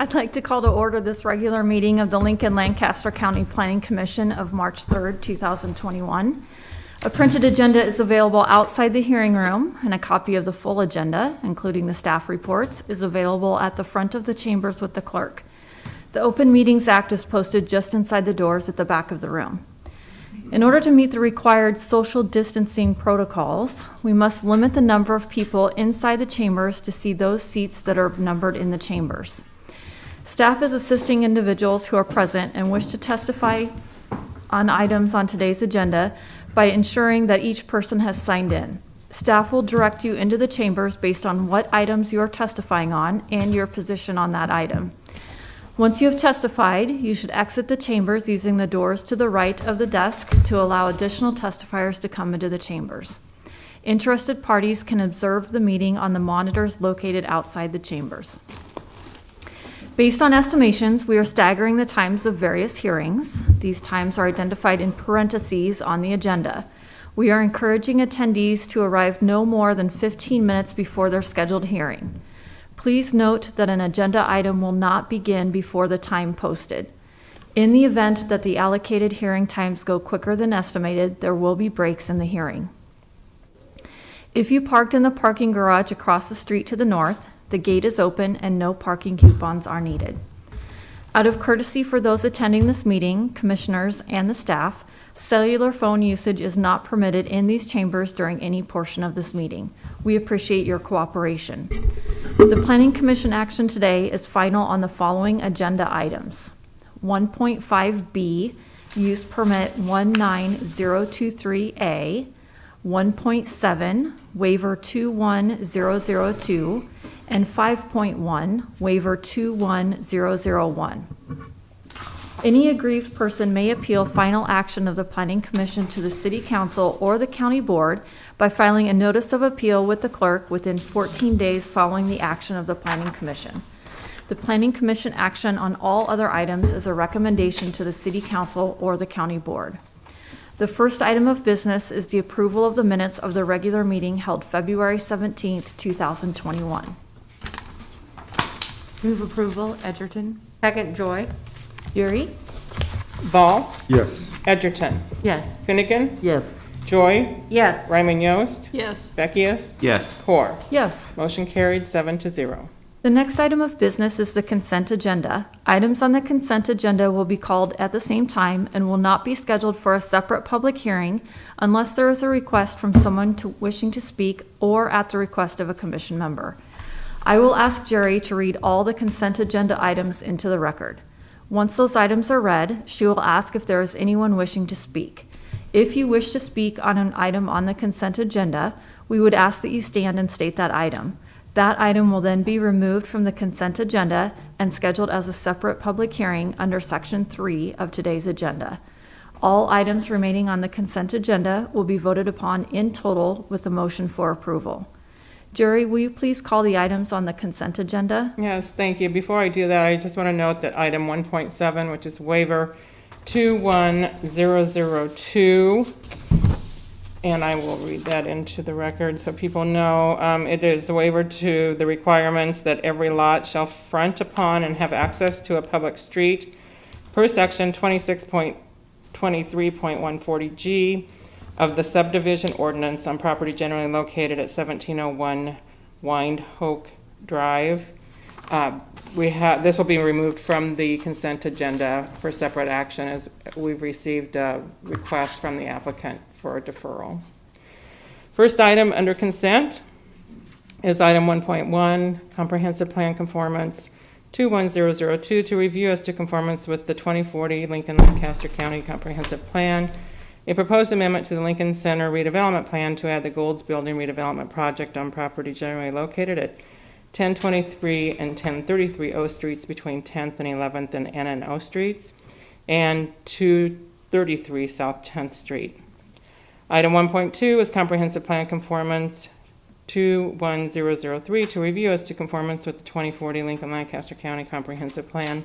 I'd like to call to order this regular meeting of the Lincoln Lancaster County Planning Commission of March 3rd, 2021. A printed agenda is available outside the hearing room, and a copy of the full agenda, including the staff reports, is available at the front of the chambers with the clerk. The Open Meetings Act is posted just inside the doors at the back of the room. In order to meet the required social distancing protocols, we must limit the number of people inside the chambers to see those seats that are numbered in the chambers. Staff is assisting individuals who are present and wish to testify on items on today's agenda by ensuring that each person has signed in. Staff will direct you into the chambers based on what items you are testifying on and your position on that item. Once you have testified, you should exit the chambers using the doors to the right of the desk to allow additional testifiers to come into the chambers. Interested parties can observe the meeting on the monitors located outside the chambers. Based on estimations, we are staggering the times of various hearings. These times are identified in parentheses on the agenda. We are encouraging attendees to arrive no more than 15 minutes before their scheduled hearing. Please note that an agenda item will not begin before the time posted. In the event that the allocated hearing times go quicker than estimated, there will be breaks in the hearing. If you parked in the parking garage across the street to the north, the gate is open and no parking coupons are needed. Out of courtesy for those attending this meeting, commissioners, and the staff, cellular phone usage is not permitted in these chambers during any portion of this meeting. We appreciate your cooperation. The Planning Commission action today is final on the following agenda items. 1.5B, use permit 19023A, 1.7, waiver 21002, and 5.1, waiver 21001. Any aggrieved person may appeal final action of the Planning Commission to the City Council or the County Board by filing a notice of appeal with the clerk within 14 days following the action of the Planning Commission. The Planning Commission action on all other items is a recommendation to the City Council or the County Board. The first item of business is the approval of the minutes of the regular meeting held February 17th, 2021. Move approval, Edgerton. Second, Joy. Yuri? Ball. Yes. Edgerton. Yes. Finnegan. Yes. Joy. Yes. Ryman Yost. Yes. Beckius. Yes. Core. Yes. Motion carried 7-0. The next item of business is the consent agenda. Items on the consent agenda will be called at the same time and will not be scheduled for a separate public hearing unless there is a request from someone wishing to speak or at the request of a commission member. I will ask Jerry to read all the consent agenda items into the record. Once those items are read, she will ask if there is anyone wishing to speak. If you wish to speak on an item on the consent agenda, we would ask that you stand and state that item. That item will then be removed from the consent agenda and scheduled as a separate public hearing under Section 3 of today's agenda. All items remaining on the consent agenda will be voted upon in total with a motion for approval. Jerry, will you please call the items on the consent agenda? Yes, thank you. Before I do that, I just want to note that item 1.7, which is waiver 21002, and I will read that into the record so people know. It is a waiver to the requirements that every lot shall front upon and have access to a public street per section 26.23.140G of the subdivision ordinance on property generally located at 1701 Windhoek Drive. This will be removed from the consent agenda for separate action as we've received a request from the applicant for a deferral. First item under consent is item 1.1, comprehensive plan conformance 21002 to review as to conformance with the 2040 Lincoln Lancaster County Comprehensive Plan. A proposed amendment to the Lincoln Center redevelopment plan to add the Golds Building redevelopment project on property generally located at 1023 and 1033 O Streets between 10th and 11th and N and O Streets, and 233 South 10th Street. Item 1.2 is comprehensive plan conformance 21003 to review as to conformance with the 2040 Lincoln Lancaster County Comprehensive Plan.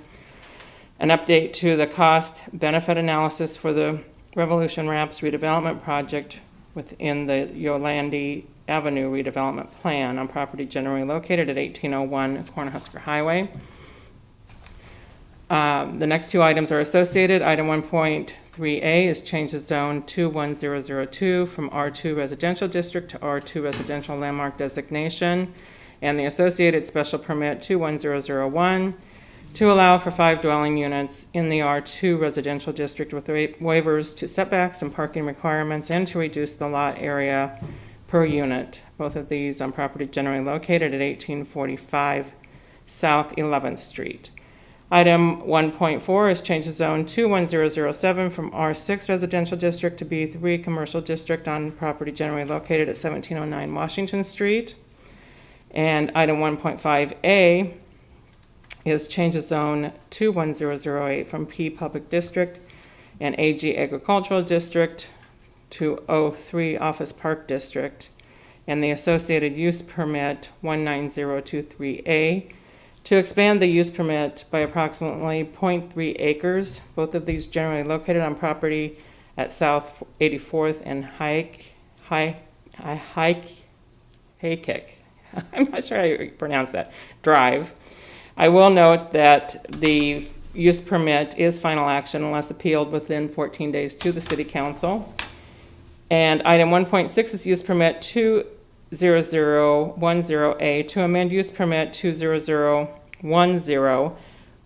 An update to the cost benefit analysis for the Revolution Wraps redevelopment project within the Yolandi Avenue redevelopment plan on property generally located at 1801 Cornhusker Highway. The next two items are associated. Item 1.3A is change the zone 21002 from R2 Residential District to R2 Residential Landmark Designation, and the associated special permit 21001 to allow for 5 dwelling units in the R2 Residential District with waivers to setbacks and parking requirements, and to reduce the lot area per unit. Both of these on property generally located at 1845 South 11th Street. Item 1.4 is change the zone 21007 from R6 Residential District to B3 Commercial District on property generally located at 1709 Washington Street. And item 1.5A is change the zone 21008 from P Public District and AG Agricultural District to O3 Office Park District, and the associated use permit 19023A to expand the use permit by approximately 0.3 acres. Both of these generally located on property at South 84th and Haykick. I'm not sure how you pronounce that, Drive. I will note that the use permit is final action unless appealed within 14 days to the City Council. And item 1.6 is use permit 20010A to amend use permit 20010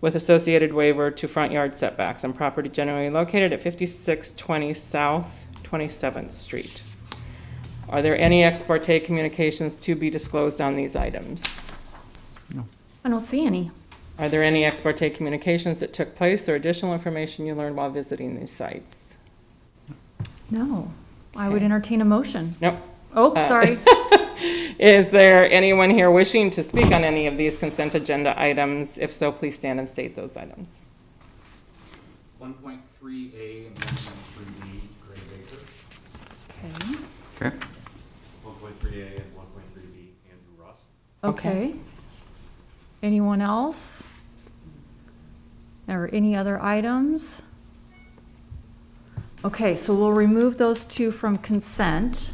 with associated waiver to front yard setbacks on property generally located at 5620 South 27th Street. Are there any ex parte communications to be disclosed on these items? I don't see any. Are there any ex parte communications that took place or additional information you learned while visiting these sites? No. I would entertain a motion. Nope. Oh, sorry. Is there anyone here wishing to speak on any of these consent agenda items? If so, please stand and state those items. 1.3A, amendment 3B, Gray Baker. Okay. Okay. 1.3A and 1.3B, Andrew Ross. Okay. Anyone else? Or any other items? Okay, so we'll remove those two from consent.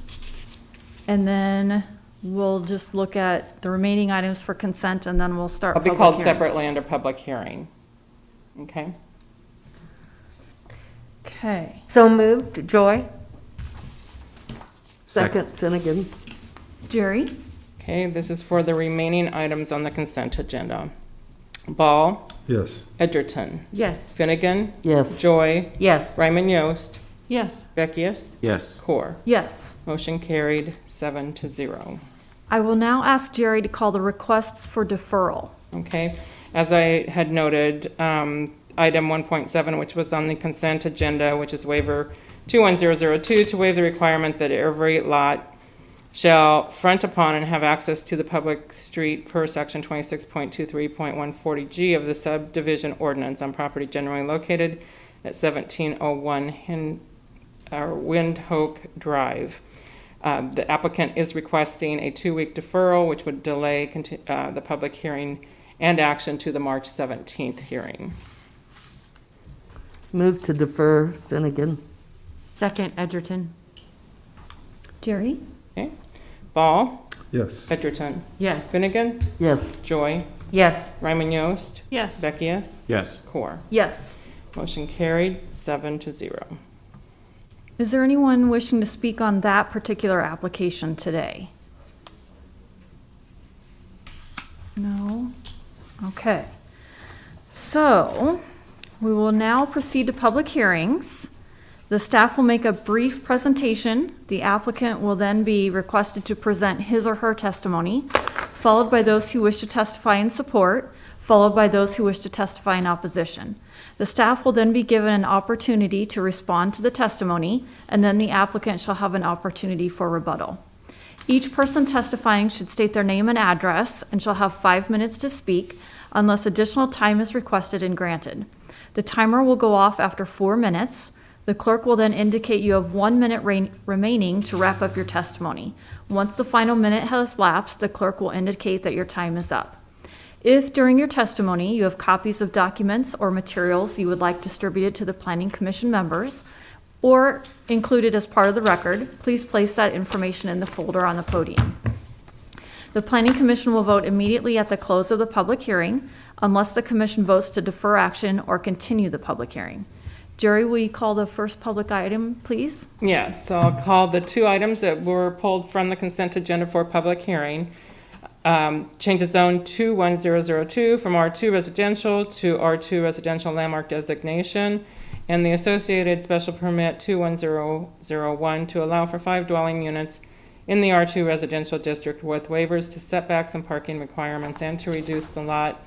And then we'll just look at the remaining items for consent, and then we'll start I'll be public called hearing. separately under public hearing. Okay. Okay. So moved. Joy? Second, Finnegan. Jerry? Okay, this is for the remaining items on the consent agenda. Ball, Yes. Edgerton, Yes. Finnegan, Yes. Joy, Yes. Ryman Yost, Yes. Beckius, Yes. Core. Yes. Motion carried 7-0. I will now ask Jerry to call the requests for deferral. Okay, as I had noted, item 1.7, which was on the consent agenda, which is waiver 21002, to waive the requirement that every lot shall front upon and have access to the public street per section 26.23.140G of the subdivision ordinance on property generally located at 1701 Windhoek Drive. The applicant is requesting a 2-week deferral, which would delay the public hearing and action to the March 17th hearing. Move to defer, Finnegan. Second, Edgerton. Jerry? Okay. Ball, Yes. Edgerton, Yes. Finnegan, Yes. Joy, Yes. Ryman Yost, Yes. Beckius, Yes. Core. Yes. Motion carried 7-0. Is there anyone wishing to speak on that particular application today? No? Okay. So, we will now proceed to public hearings. The staff will make a brief presentation. The applicant will then be requested to present his or her testimony, followed by those who wish to testify in support, followed by those who wish to testify in opposition. The staff will then be given an opportunity to respond to the testimony, and then the applicant shall have an opportunity for rebuttal. Each person testifying should state their name and address and shall have 5 minutes to speak unless additional time is requested and granted. The timer will go off after 4 minutes. The clerk will then indicate you have 1 minute remaining to wrap up your testimony. Once the final minute has lapsed, the clerk will indicate that your time is up. If during your testimony you have copies of documents or materials you would like distributed to the Planning Commission members or included as part of the record, please place that information in the folder on the podium. The Planning Commission will vote immediately at the close of the public hearing unless the commission votes to defer action or continue the public hearing. Jerry, will you call the first public item, please? Yes, so I'll call the two items that were pulled from the consent agenda for public hearing. Change of zone 21002 from R2 residential to R2 residential landmark designation, and the associated special permit 21001 to allow for 5 dwelling units in the R2 residential district with waivers to setbacks and parking requirements and to reduce the lot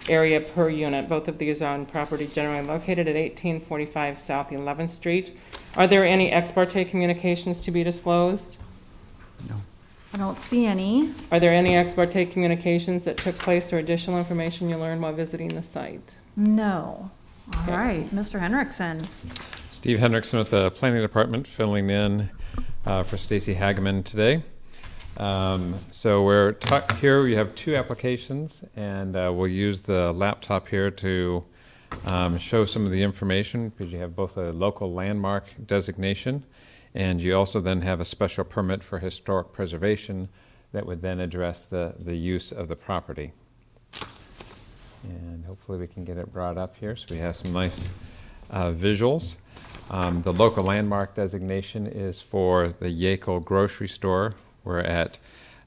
area per unit. Both of these on property generally located at 1845 South 11th Street. Are there any ex parte communications to be disclosed? I don't see any. Are there any ex parte communications that took place or additional information you learned while visiting the site? No. All Okay. right, Mr. Henriksen. Steve Hendrickson with the Planning Department, filling in for Stacy Hageman today. So we're here. We have 2 applications, and we'll use the laptop here to show some of the information, because you have both a local landmark designation, and you also then have a special permit for historic preservation that would then address the use of the property. And hopefully we can get it brought up here so we have some nice visuals. The local landmark designation is for the Yakel grocery store. We're at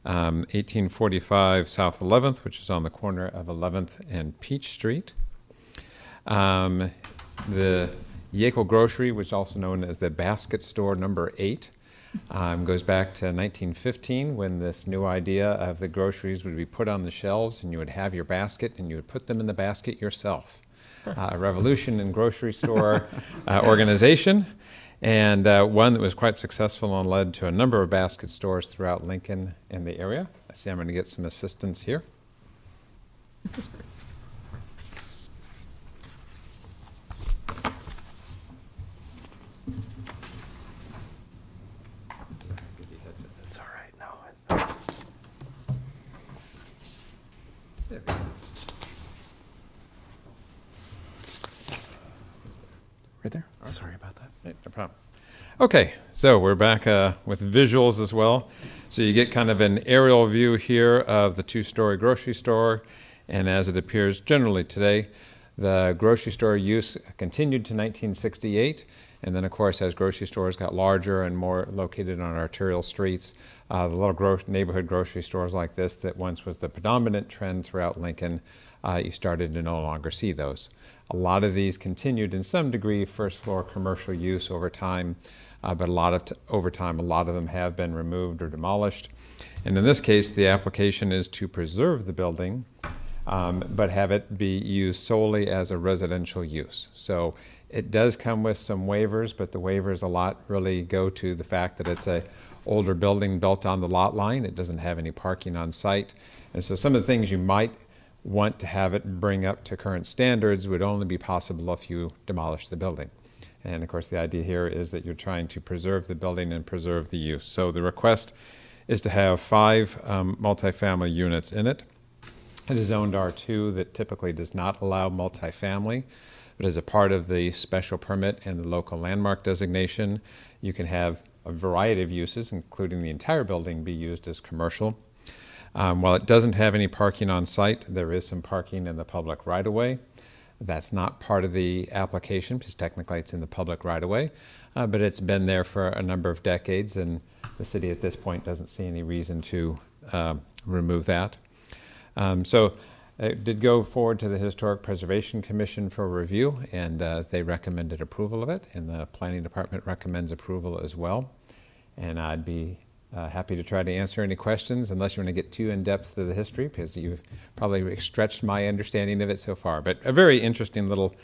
1845 South 11th, which is on the corner of 11th and Peach Street. The Yakel grocery, which is also known as the basket store number 8, goes back to 1915, when this new idea of the groceries would be put on the shelves and you would have your basket and you would put them in the basket yourself. A revolution in grocery store organization, and one that was quite successful and led to a number of basket stores throughout Lincoln and the area. I see I'm going to get some assistance here. It's all right, no. There we go. Right there? Sorry about that. Right, no problem. Okay, so we're back with visuals as well. So you get kind of an aerial view here of the 2-story grocery store, and as it appears generally today, the grocery store use continued to 1968, and then of course as grocery stores got larger and more located on arterial streets, the little neighborhood grocery stores like this that once was the predominant trend throughout Lincoln, you started to no longer see those. A lot of these continued in some degree first floor commercial use over time, but over time a lot of them have been removed or demolished. And in this case, the application is to preserve the building, but have it be used solely as a residential use. So it does come with some waivers, but the waivers a lot really go to the fact that it's a older building built on the lot line. It doesn't have any parking on site. And so some of the things you might want to have it bring up to current standards would only be possible if you demolish the building. And of course the idea here is that you're trying to preserve the building and preserve the use. So the request is to have 5 multifamily units in it. It is zoned R2, that typically does not allow multifamily, but as a part of the special permit and the local landmark designation, you can have a variety of uses, including the entire building be used as commercial. While it doesn't have any parking on site, there is some parking in the public right-of-way. That's not part of the application because technically it's in the public right-of-way, but it's been there for a number of decades, and the city at this point doesn't see any reason to remove that. So it did go forward to the Historic Preservation Commission for review, and they recommended approval of it, and the Planning Department recommends approval as well. And I'd be happy to try to answer any questions, unless you want to get too in-depth to the history, because you've probably stretched my understanding of it so far. But a very interesting little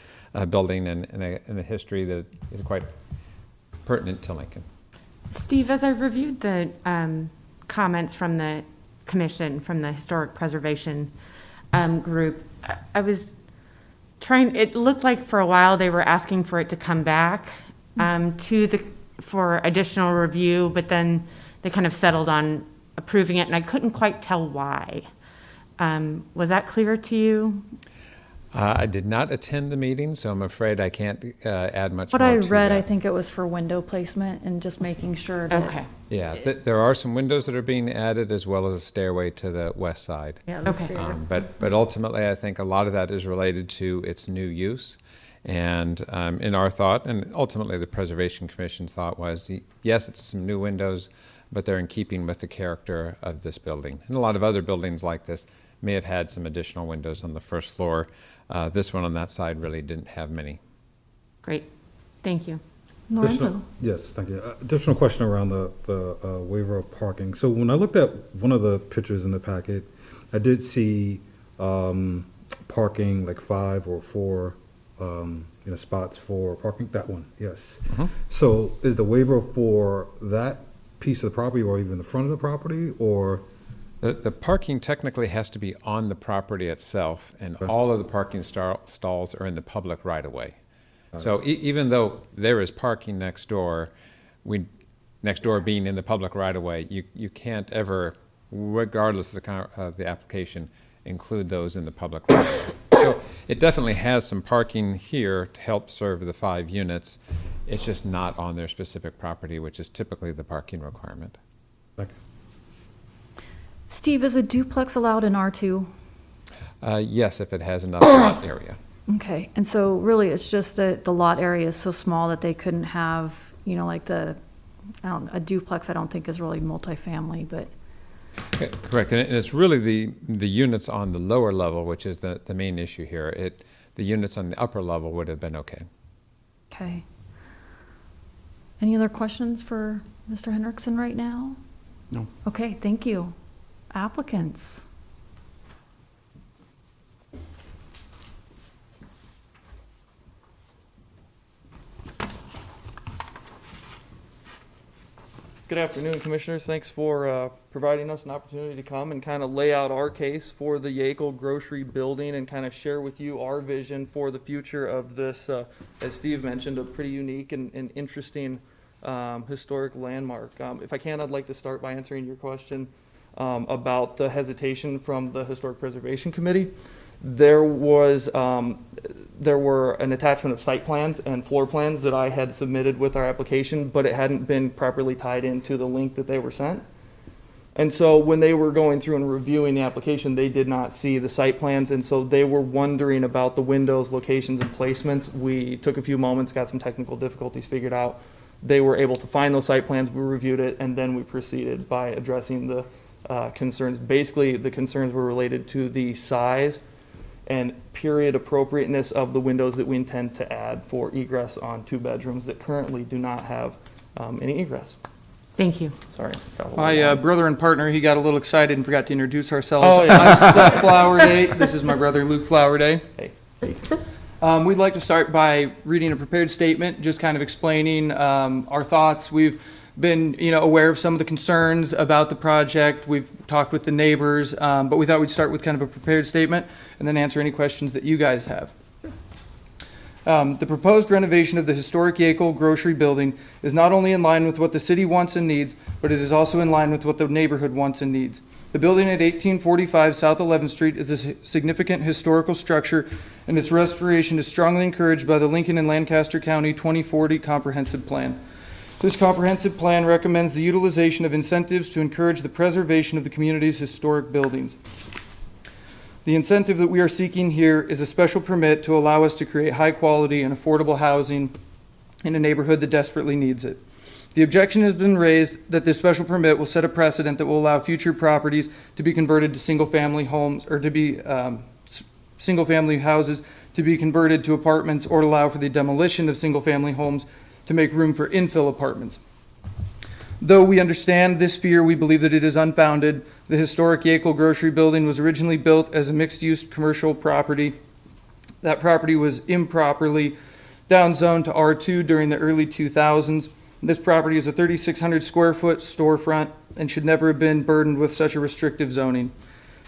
building and a history that is quite pertinent to Lincoln. Steve, as I reviewed the comments from the commission, from the Historic Preservation group, I was trying, it looked like for a while they were asking for it to come back for additional review, but then they kind of settled on approving it, and I couldn't quite tell why. Was that clear to you? I did not attend the meeting, so I'm afraid I can't add much What more I to read, that. I think it was for window placement and just making sure that. Okay, Yeah, there are some windows that are being added, as well as a stairway to the west side. Yeah, the Okay. stair. But ultimately, I think a lot of that is related to its new use. And in our thought, and ultimately the Preservation Commission's thought was, yes, it's some new windows, but they're in keeping with the character of this building. And a lot of other buildings like this may have had some additional windows on the first floor. This one on that side really didn't have many. great. Thank you. Lorenzo? Yes, thank you. Additional question around the waiver of parking. So when I looked at one of the pictures in the packet, I did see parking like 5 or 4 spots for parking. That one, yes. So is the waiver for that piece of the property or even the front of the property, or? The parking technically has to be on the property itself, and all of the parking stalls are in the public right-of-way. So even though there is parking next door, next door being in the public right-of-way, you can't ever, regardless of the application, include those in the public right-of-way. So it definitely has some parking here to help serve the 5 units. It's just not on their specific property, which is typically the parking requirement. Thank you. Steve, is a duplex allowed in R2? Yes, if it has enough lot area. Okay, and so really it's just that the lot area is so small that they couldn't have, like a duplex I don't think is really multifamily, but. Okay, correct, and it's really the units on the lower level, which is the main issue here. The units on the upper level would have been okay. Okay. Any other questions for Mr. Hendrickson right now? No. Okay, thank you. Applicants? Good afternoon, Commissioners. Thanks for providing us an opportunity to come and kind of lay out our case for the Yakel Grocery Building and kind of share with you our vision for the future of this, as Steve mentioned, a pretty unique and interesting historic landmark. If I can, I'd like to start by answering your question about the hesitation from the Historic Preservation Committee. There were an attachment of site plans and floor plans that I had submitted with our application, but it hadn't been properly tied into the link that they were sent. And so when they were going through and reviewing the application, they did not see the site plans, and so they were wondering about the windows, locations, and placements. We took a few moments, got some technical difficulties figured out. They were able to find those site plans, we reviewed it, and then we proceeded by addressing the concerns. Basically, the concerns were related to the size and period appropriateness of the windows that we intend to add for egress on 2 bedrooms that currently do not have any egress. Thank you. Sorry. My brother and partner, he got a little excited and forgot to introduce ourselves. Oh, yeah. I'm Seth Flowerday. This is my brother Luke Flowerday. Hey. We'd like to start by reading a prepared statement, just kind of explaining our thoughts. We've been, aware of some of the concerns about the project. We've talked with the neighbors, but we thought we'd start with kind of a prepared statement and then answer any questions that you guys have. The proposed renovation of the historic Yakel Grocery Building is not only in line with what the city wants and needs, but it is also in line with what the neighborhood wants and needs. The building at 1845 South 11th Street is a significant historical structure, and its restoration is strongly encouraged by the Lincoln and Lancaster County 2040 Comprehensive Plan. This comprehensive plan recommends the utilization of incentives to encourage the preservation of the community's historic buildings. The incentive that we are seeking here is a special permit to allow us to create high-quality and affordable housing in a neighborhood that desperately needs it. The objection has been raised that this special permit will set a precedent that will allow future properties to be converted to single-family homes, or to be single-family houses to be converted to apartments, or to allow for the demolition of single-family homes to make room for infill apartments. Though we understand this fear, we believe that it is unfounded. The historic Yakel Grocery Building was originally built as a mixed-use commercial property. That property was improperly downzoned to R2 during the early 2000s. This property is a 3,600 square foot storefront and should never have been burdened with such a restrictive zoning.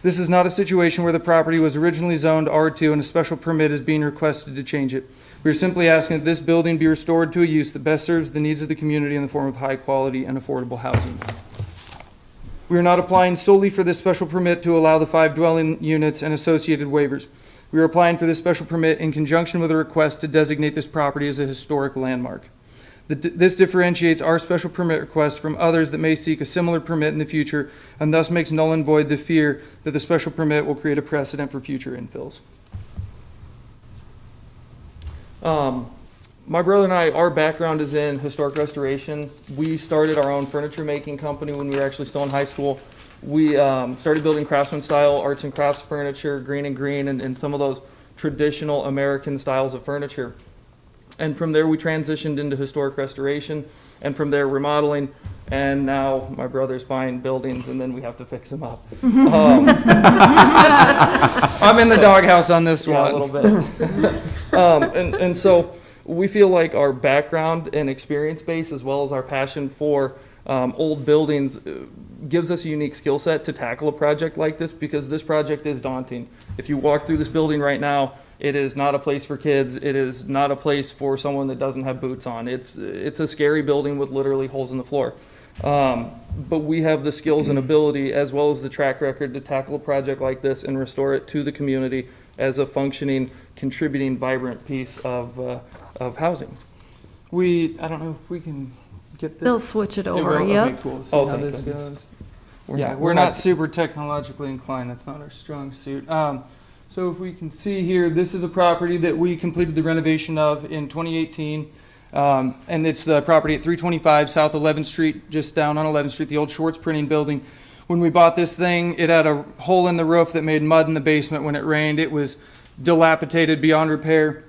This is not a situation where the property was originally zoned R2 and a special permit is being requested to change it. We are simply asking that this building be restored to a use that best serves the needs of the community in the form of high quality and affordable housing. We are not applying solely for this special permit to allow the 5 dwelling units and associated waivers. We are applying for this special permit in conjunction with a request to designate this property as a historic landmark. This differentiates our special permit request from others that may seek a similar permit in the future, and thus makes null and void the fear that the special permit will create a precedent for future infills. My brother and I, our background is in historic restoration. We started our own furniture making company when we were actually still in high school. We started building craftsman style arts and crafts furniture, green and some of those traditional American styles of furniture. And from there we transitioned into historic restoration, and from there remodeling, and now my brother's buying buildings and then we have to fix them up. I'm in the doghouse on this one. A little bit. And so we feel like our background and experience base, as well as our passion for old buildings, gives us a unique skill set to tackle a project like this, because this project is daunting. If you walk through this building right now, it is not a place for kids. It is not a place for someone that doesn't have boots on. It's a scary building with literally holes in the floor. But we have the skills and ability, as well as the track record, to tackle a project like this and restore it to the community as a functioning, contributing, vibrant piece of housing. I don't know if we can get this. They'll switch it It over, will? yep. Okay, cool. See Oh, how thank this goodness. goes. Yeah, we're not super technologically inclined. That's not our strong suit. So if we can see here, this is a property that we completed the renovation of in 2018. And it's the property at 325 South 11th Street, just down on 11th Street, the old Schwartz printing building. When we bought this thing, it had a hole in the roof that made mud in the basement when it rained. It was dilapidated beyond repair.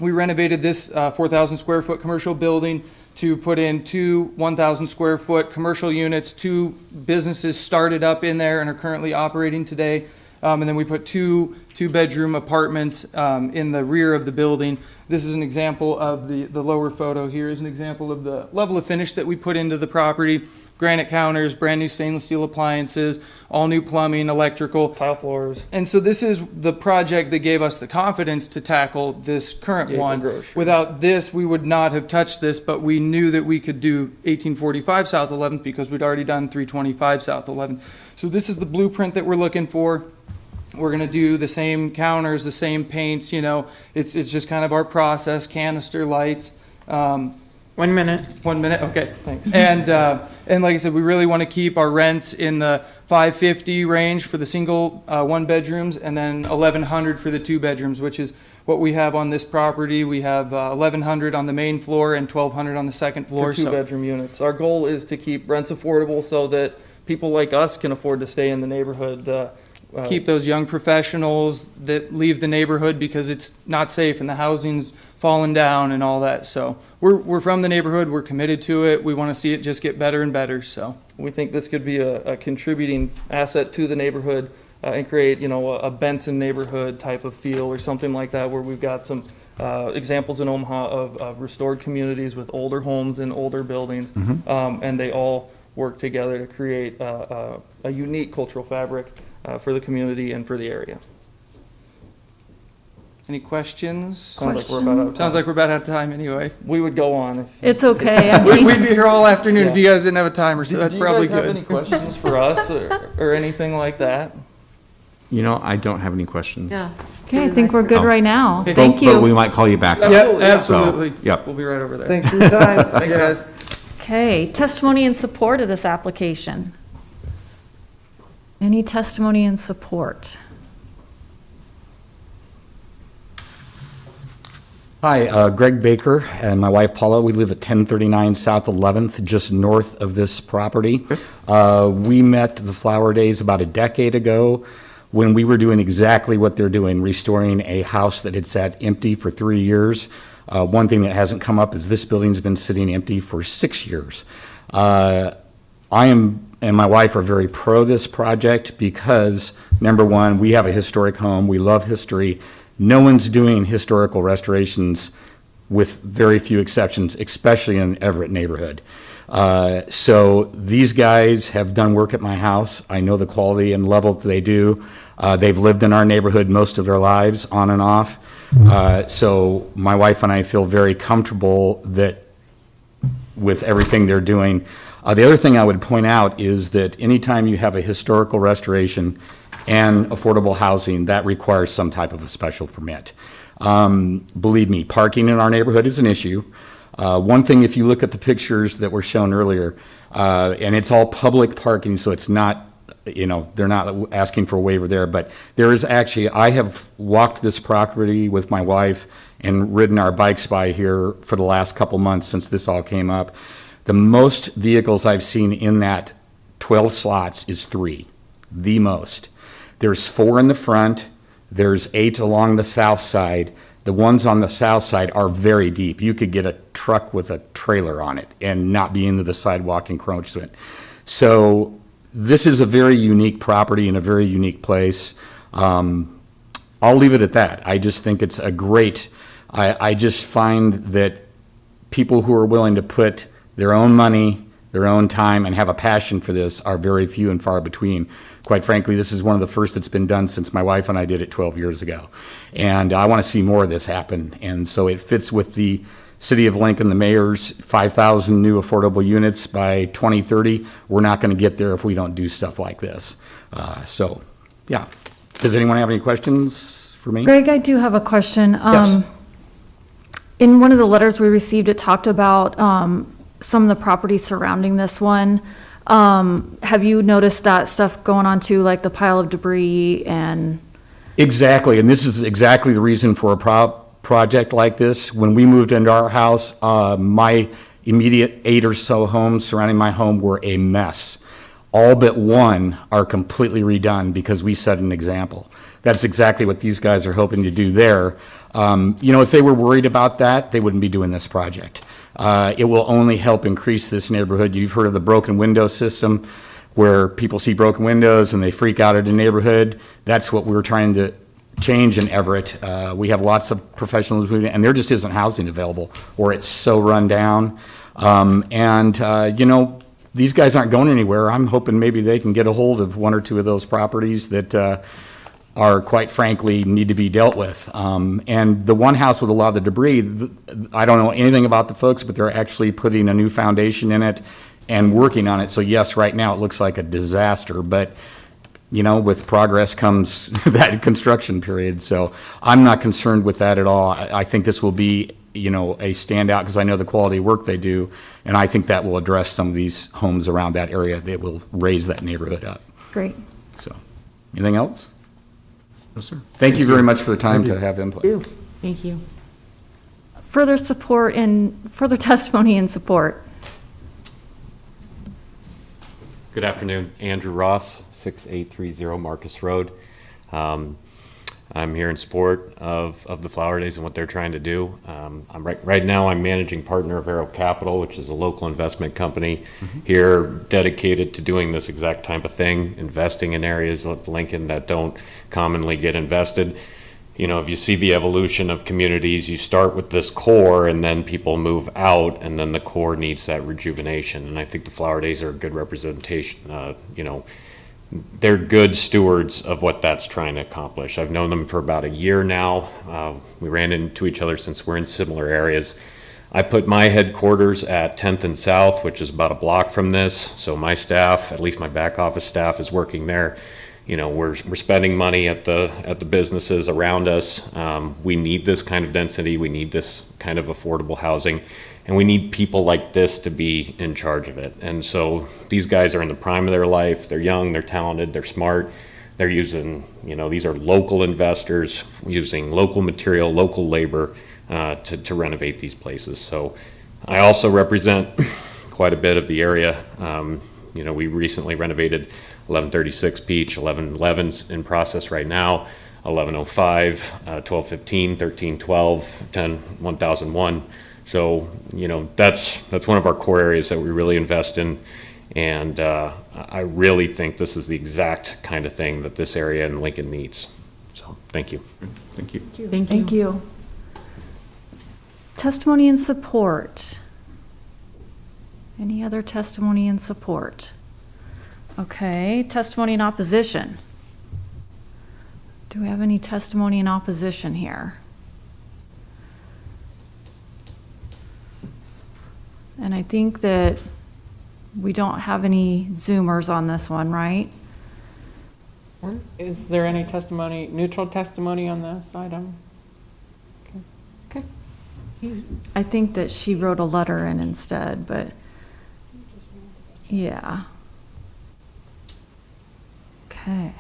We renovated this 4,000 square foot commercial building to put in 2 1,000 square foot commercial units. 2 businesses started up in there and are currently operating today. And then we put 2 2-bedroom apartments in the rear of the building. This is an example of the lower photo here is an example of the level of finish that we put into the property. Granite counters, brand new stainless steel appliances, all new plumbing, electrical. Tile floors. And so this is the project that gave us the confidence to tackle this current Yeah, the one. grocery. Without this, we would not have touched this, but we knew that we could do 1845 South 11th because we'd already done 325 South 11th. So this is the blueprint that we're looking for. We're going to do the same counters, the same paints, it's just kind of our process, canister lights. 1 minute. 1 minute, okay, thanks. And like I said, we really want to keep our rents in the $550 range for the single 1-bedrooms, and then $1,100 for the 2-bedrooms, which is what we have on this property. We have $1,100 on the main floor and $1,200 on the second floor. For 2-bedroom units. Our goal is to keep rents affordable so that people like us can afford to stay in the neighborhood. Keep those young professionals that leave the neighborhood because it's not safe and the housing's falling down and all that. So we're from the neighborhood. We're committed to it. We want to see it just get better and better. So We think this could be a contributing asset to the neighborhood and create, a Benson neighborhood type of feel or something like that, where we've got some examples in Omaha of restored communities with older homes and older buildings, and they all work together to create a unique cultural fabric for the community and for the area. any questions? Sounds like we're about out of time. Sounds like we're about out of time anyway. We would go on. If It's okay. I We'd mean, be here all afternoon if Yeah. you guys didn't have a timer, so that's probably Do you guys have good. any questions for us or anything like that? I don't have any questions. Yeah. okay, I think we're good right now. Okay. Thank But we you. might call you back. Yep, yeah. absolutely. Yep. We'll be right over there. Thanks for your time. Thanks, guys. Okay, testimony in support of this application. Any testimony in support? Hi, Greg Baker and my wife Paula. We live at 1039 South 11th, just north of this property. We met the Flower Days about a decade ago when we were doing exactly what they're doing, restoring a house that had sat empty for 3 years. One thing that hasn't come up is this building's been sitting empty for 6 years. I am and my wife are very pro this project because, number one, we have a historic home. We love history. No one's doing historical restorations with very few exceptions, especially in the Everett neighborhood. So these guys have done work at my house. I know the quality and level that they do. They've lived in our neighborhood most of their lives, on and off. So my wife and I feel very comfortable that with everything they're doing. The other thing I would point out is that anytime you have a historical restoration, and affordable housing, that requires some type of a special permit. Believe me, parking in our neighborhood is an issue. One thing, if you look at the pictures that were shown earlier, and it's all public parking, so it's not, they're not asking for a waiver there, but there is actually, I have walked this property with my wife and ridden our bikes by here for the last couple months since this all came up. The most vehicles I've seen in that 12 slots is 3, the most. There's 4 in the front, there's 8 along the south side. The ones on the south side are very deep. You could get a truck with a trailer on it and not be into the sidewalk encroachment. So this is a very unique property in a very unique place. I'll leave it at that. I just think it's a great, I just find that people who are willing to put their own money, their own time, and have a passion for this are very few and far between. Quite frankly, this is one of the first that's been done since my wife and I did it 12 years ago. And I want to see more of this happen. And so it fits with the City of Lincoln, the mayor's 5,000 new affordable units by 2030. We're not going to get there if we don't do stuff like this. So, yeah. Does anyone have any questions for me? Greg, I do have a question. Yes. In one of the letters we received, it talked about some of the properties surrounding this one. Have you noticed that stuff going on too, like the pile of debris and? Exactly, and this is exactly the reason for a project like this. When we moved into our house, my immediate 8 or so homes surrounding my home were a mess. All but one are completely redone because we set an example. That's exactly what these guys are hoping to do there. If they were worried about that, they wouldn't be doing this project. It will only help increase this neighborhood. You've heard of the broken window system, where people see broken windows and they freak out at a neighborhood. That's what we're trying to change in Everett. We have lots of professionals, and there just isn't housing available, or it's so run down. These guys aren't going anywhere. I'm hoping maybe they can get a hold of 1 or 2 of those properties that are, quite frankly, need to be dealt with. And the one house with a lot of the debris, I don't know anything about the folks, but they're actually putting a new foundation in it and working on it. So yes, right now it looks like a disaster, but with progress comes that construction period. So I'm not concerned with that at all. I think this will be, a standout because I know the quality of work they do. And I think that will address some of these homes around that area that will raise that neighborhood up. Great. So, anything else? No, sir. Thank you very much for the time Thank to you. have input. Thank you. Further support and further testimony and support. Good afternoon, Andrew Ross, 6830 Marcus Road. I'm here in support of the Flower Days and what they're trying to do. Right now I'm managing partner of Arrow Capital, which is a local investment company here dedicated to doing this exact type of thing, investing in areas like Lincoln that don't commonly get invested. If you see the evolution of communities, you start with this core and then people move out and then the core needs that rejuvenation. And I think the Flower Days are a good representation. They're good stewards of what that's trying to accomplish. I've known them for about a year now. We ran into each other since we're in similar areas. I put my headquarters at 10th and South, which is about a block from this. So my staff, at least my back office staff, is working there. We're spending money at the businesses around us. We need this kind of density. We need this kind of affordable housing. And we need people like this to be in charge of it. And so these guys are in the prime of their life. They're young, they're talented, they're smart. They're using, these are local investors using local material, local labor to renovate these places. So I also represent quite a bit of the area. We recently renovated 1136 Peach, 1111's in process right now, 1105, 1215, 1312, 1001. So, that's one of our core areas that we really invest in. And I really think this is the exact kind of thing that this area in Lincoln needs. So, thank you. Thank you. Thank you. Testimony and support. Any other testimony and support? Okay, testimony in opposition. Do we have any testimony in opposition here? And I think that we don't have any Zoomers on this one, right? Is there any testimony, neutral testimony on this item? I think that she wrote a letter in instead, but yeah. Okay.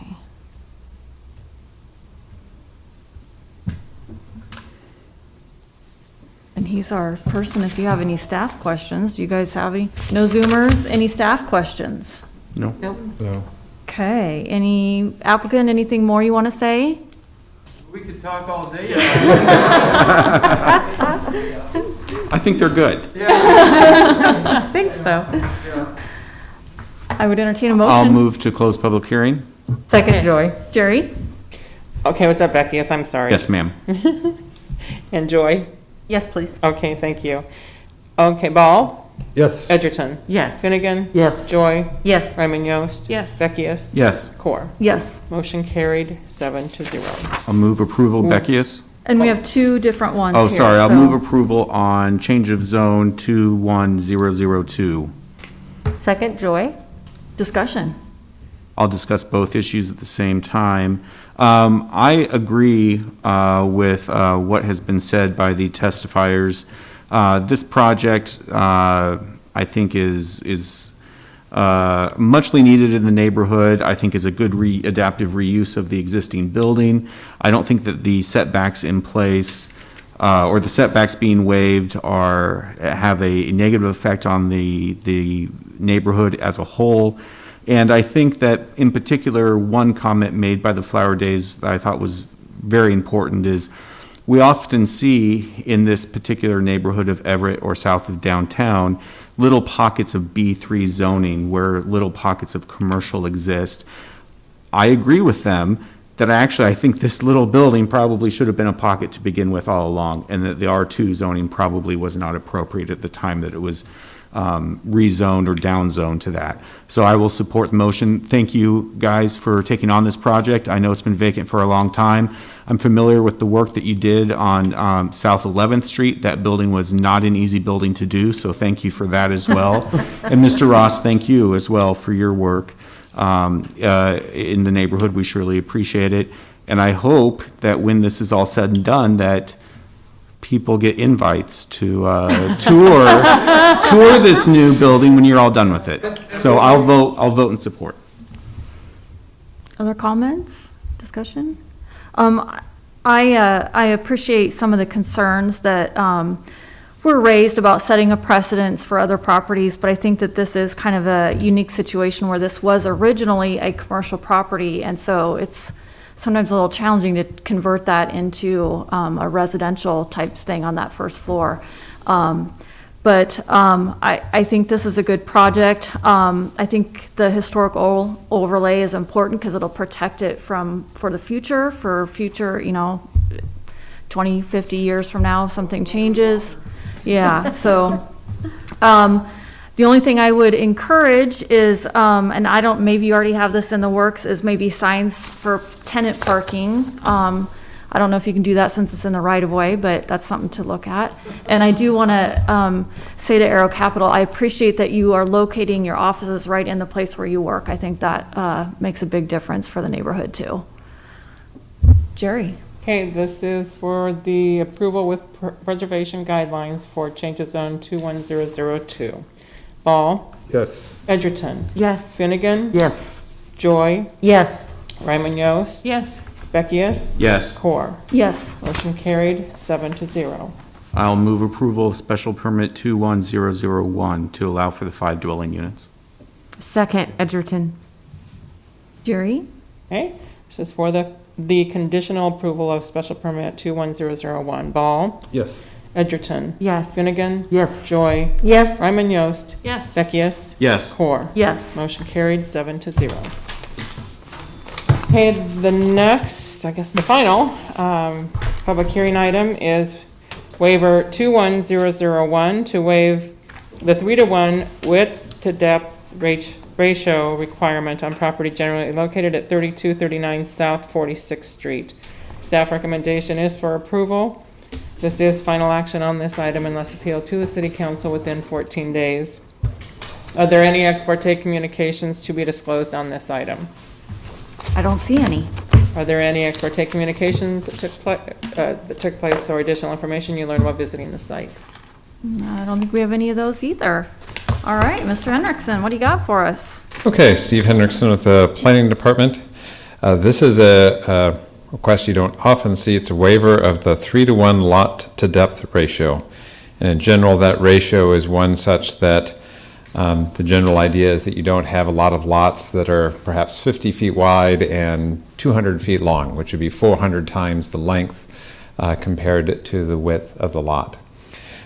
And he's our person if you have any staff questions. Do you guys have any? No Zoomers? Any staff questions? No? No. Okay. Any applicant, anything more you want to say? We could talk all day. I think they're good. Thanks, though. I would entertain a motion. I'll move to close public hearing. Second, Joy. Jerry? Okay, was that Becky? Yes, I'm sorry. Yes, ma'am. And Joy? Yes, please. Okay, thank you. Okay, Ball? Yes. Edgerton? Yes. Finnegan? Yes. Joy? Yes. Ryman Yost? Yes. Beckius? Yes. Core? Yes. Motion carried, 7-0. I'll move approval. Beckius? And we have two different ones Oh, here, sorry. I'll so- move approval on change of zone 21002. Second, Joy. Discussion. I'll discuss both issues at the same time. I agree with what has been said by the testifiers. This project, I think, is muchly needed in the neighborhood. I think is a good adaptive reuse of the existing building. I don't think that the setbacks in place or the setbacks being waived have a negative effect on the neighborhood as a whole. And I think that, in particular, one comment made by the Flower Days that I thought was very important is we often see in this particular neighborhood of Everett or south of downtown, little pockets of B3 zoning where little pockets of commercial exist. I agree with them that I think this little building probably should have been a pocket to begin with all along, and that the R2 zoning probably was not appropriate at the time that it was rezoned or downzoned to that. So I will support the motion. Thank you guys for taking on this project. I know it's been vacant for a long time. I'm familiar with the work that you did on South 11th Street. That building was not an easy building to do, so thank you for that as well. And Mr. Ross, thank you as well for your work in the neighborhood. We surely appreciate it. And I hope that when this is all said and done, that people get invites to tour this new building when you're all done with it. So I'll vote in support. Other comments, discussion? I appreciate some of the concerns that were raised about setting a precedence for other properties, but I think that this is kind of a unique situation where this was originally a commercial property, and so it's sometimes a little challenging to convert that into a residential type thing on that first floor. But I think this is a good project. I think the historical overlay is important because it'll protect it for the future, 20, 50 years from now, if something changes. Yeah, so the only thing I would encourage is, and maybe you already have this in the works, is maybe signs for tenant parking. I don't know if you can do that since it's in the right of way, but that's something to look at. And I do want to say to Aero Capital, I appreciate that you are locating your offices right in the place where you work. I think that makes a big difference for the neighborhood too. Jerry? Okay, this is for the approval with preservation guidelines for changes zone 21002. Ball? Yes. Edgerton? Yes. Finnegan? Yes. Joy? Yes. Ryman Yost? Yes. Beckius? Yes. Core? Yes. Motion carried, 7-0. I'll move approval of special permit 21001 to allow for the 5 dwelling units. Second, Edgerton. Jerry? Okay, this is for the conditional approval of special permit 21001. Ball? Yes. Edgerton? Yes. Finnegan? Yes. Joy? Yes. Ryman Yost? Yes. Beckius? Yes. Core? Yes. Motion carried, 7-0. Okay, the next, I guess the final, public hearing item is waiver 21001 to waive the 3-to-1 width to depth ratio requirement on property generally located at 3239 South 46th Street. Staff recommendation is for approval. This is final action on this item unless appealed to the City Council within 14 days. Are there any ex parte communications to be disclosed on this item? I don't see any. Are there any ex parte communications that took place or additional information you learned while visiting the site? I don't think we have any of those either. All right, Mr. Hendrickson, what do you got for us? Okay, Steve Hendrickson with the Planning Department. This is a request you don't often see. It's a waiver of the 3-to-1 lot to depth ratio. And in general, that ratio is one such that the general idea is that you don't have a lot of lots that are perhaps 50 feet wide and 200 feet long, which would be 400 times the length compared to the width of the lot.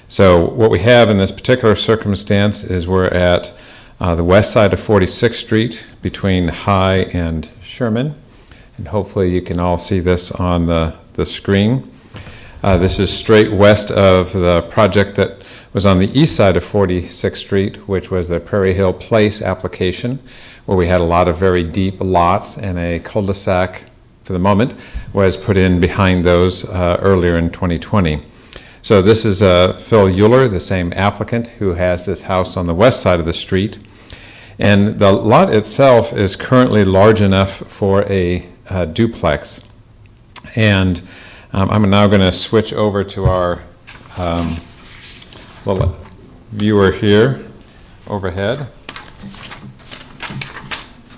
So what we have in this particular circumstance is we're at the west side of 46th Street between High and Sherman. And hopefully you can all see this on the screen. This is straight west of the project that was on the east side of 46th Street, which was the Prairie Hill Place application, where we had a lot of very deep lots, and a cul-de-sac, for the moment, was put in behind those earlier in 2020. So this is Phil Euler, the same applicant, who has this house on the west side of the street. And the lot itself is currently large enough for a duplex. And I'm now going to switch over to our little viewer here overhead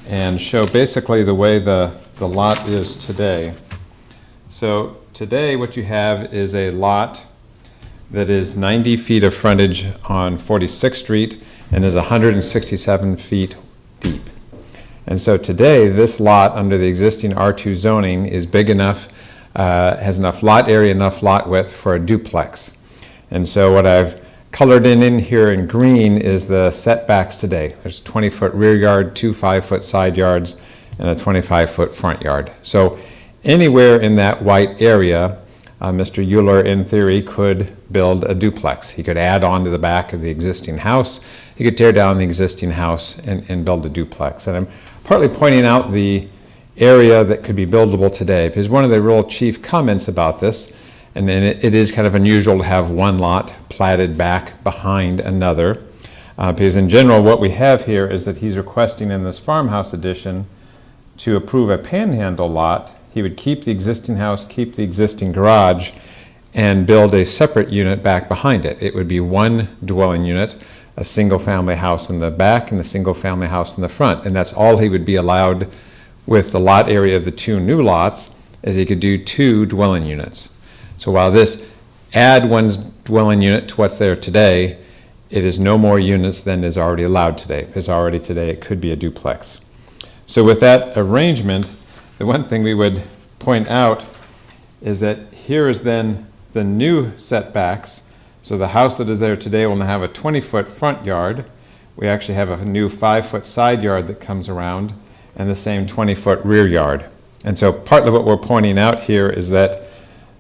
and show basically the way the lot is today. So today what you have is a lot that is 90 feet of frontage on 46th Street and is 167 feet deep. And so today, this lot under the existing R2 zoning is big enough, has enough lot area, enough lot width for a duplex. And so what I've colored in here in green is the setbacks today. There's a 20-foot rear yard, 2 5-foot side yards, and a 25-foot front yard. So anywhere in that white area, Mr. Euler, in theory, could build a duplex. He could add on to the back of the existing house. He could tear down the existing house and build a duplex. And I'm partly pointing out the area that could be buildable today, because one of the real chief comments about this, and then it is kind of unusual to have one lot platted back behind another, because in general what we have here is that he's requesting in this farmhouse addition to approve a panhandle lot. He would keep the existing house, keep the existing garage, and build a separate unit back behind it. It would be one dwelling unit, a single-family house in the back and a single-family house in the front. And that's all he would be allowed with the lot area of the 2 new lots, is he could do 2 dwelling units. So while this add one dwelling unit to what's there today, it is no more units than is already allowed today, because already today it could be a duplex. So with that arrangement, the one thing we would point out is that here is then the new setbacks. So the house that is there today will now have a 20-foot front yard. We actually have a new 5-foot side yard that comes around, and the same 20-foot rear yard. And so part of what we're pointing out here is that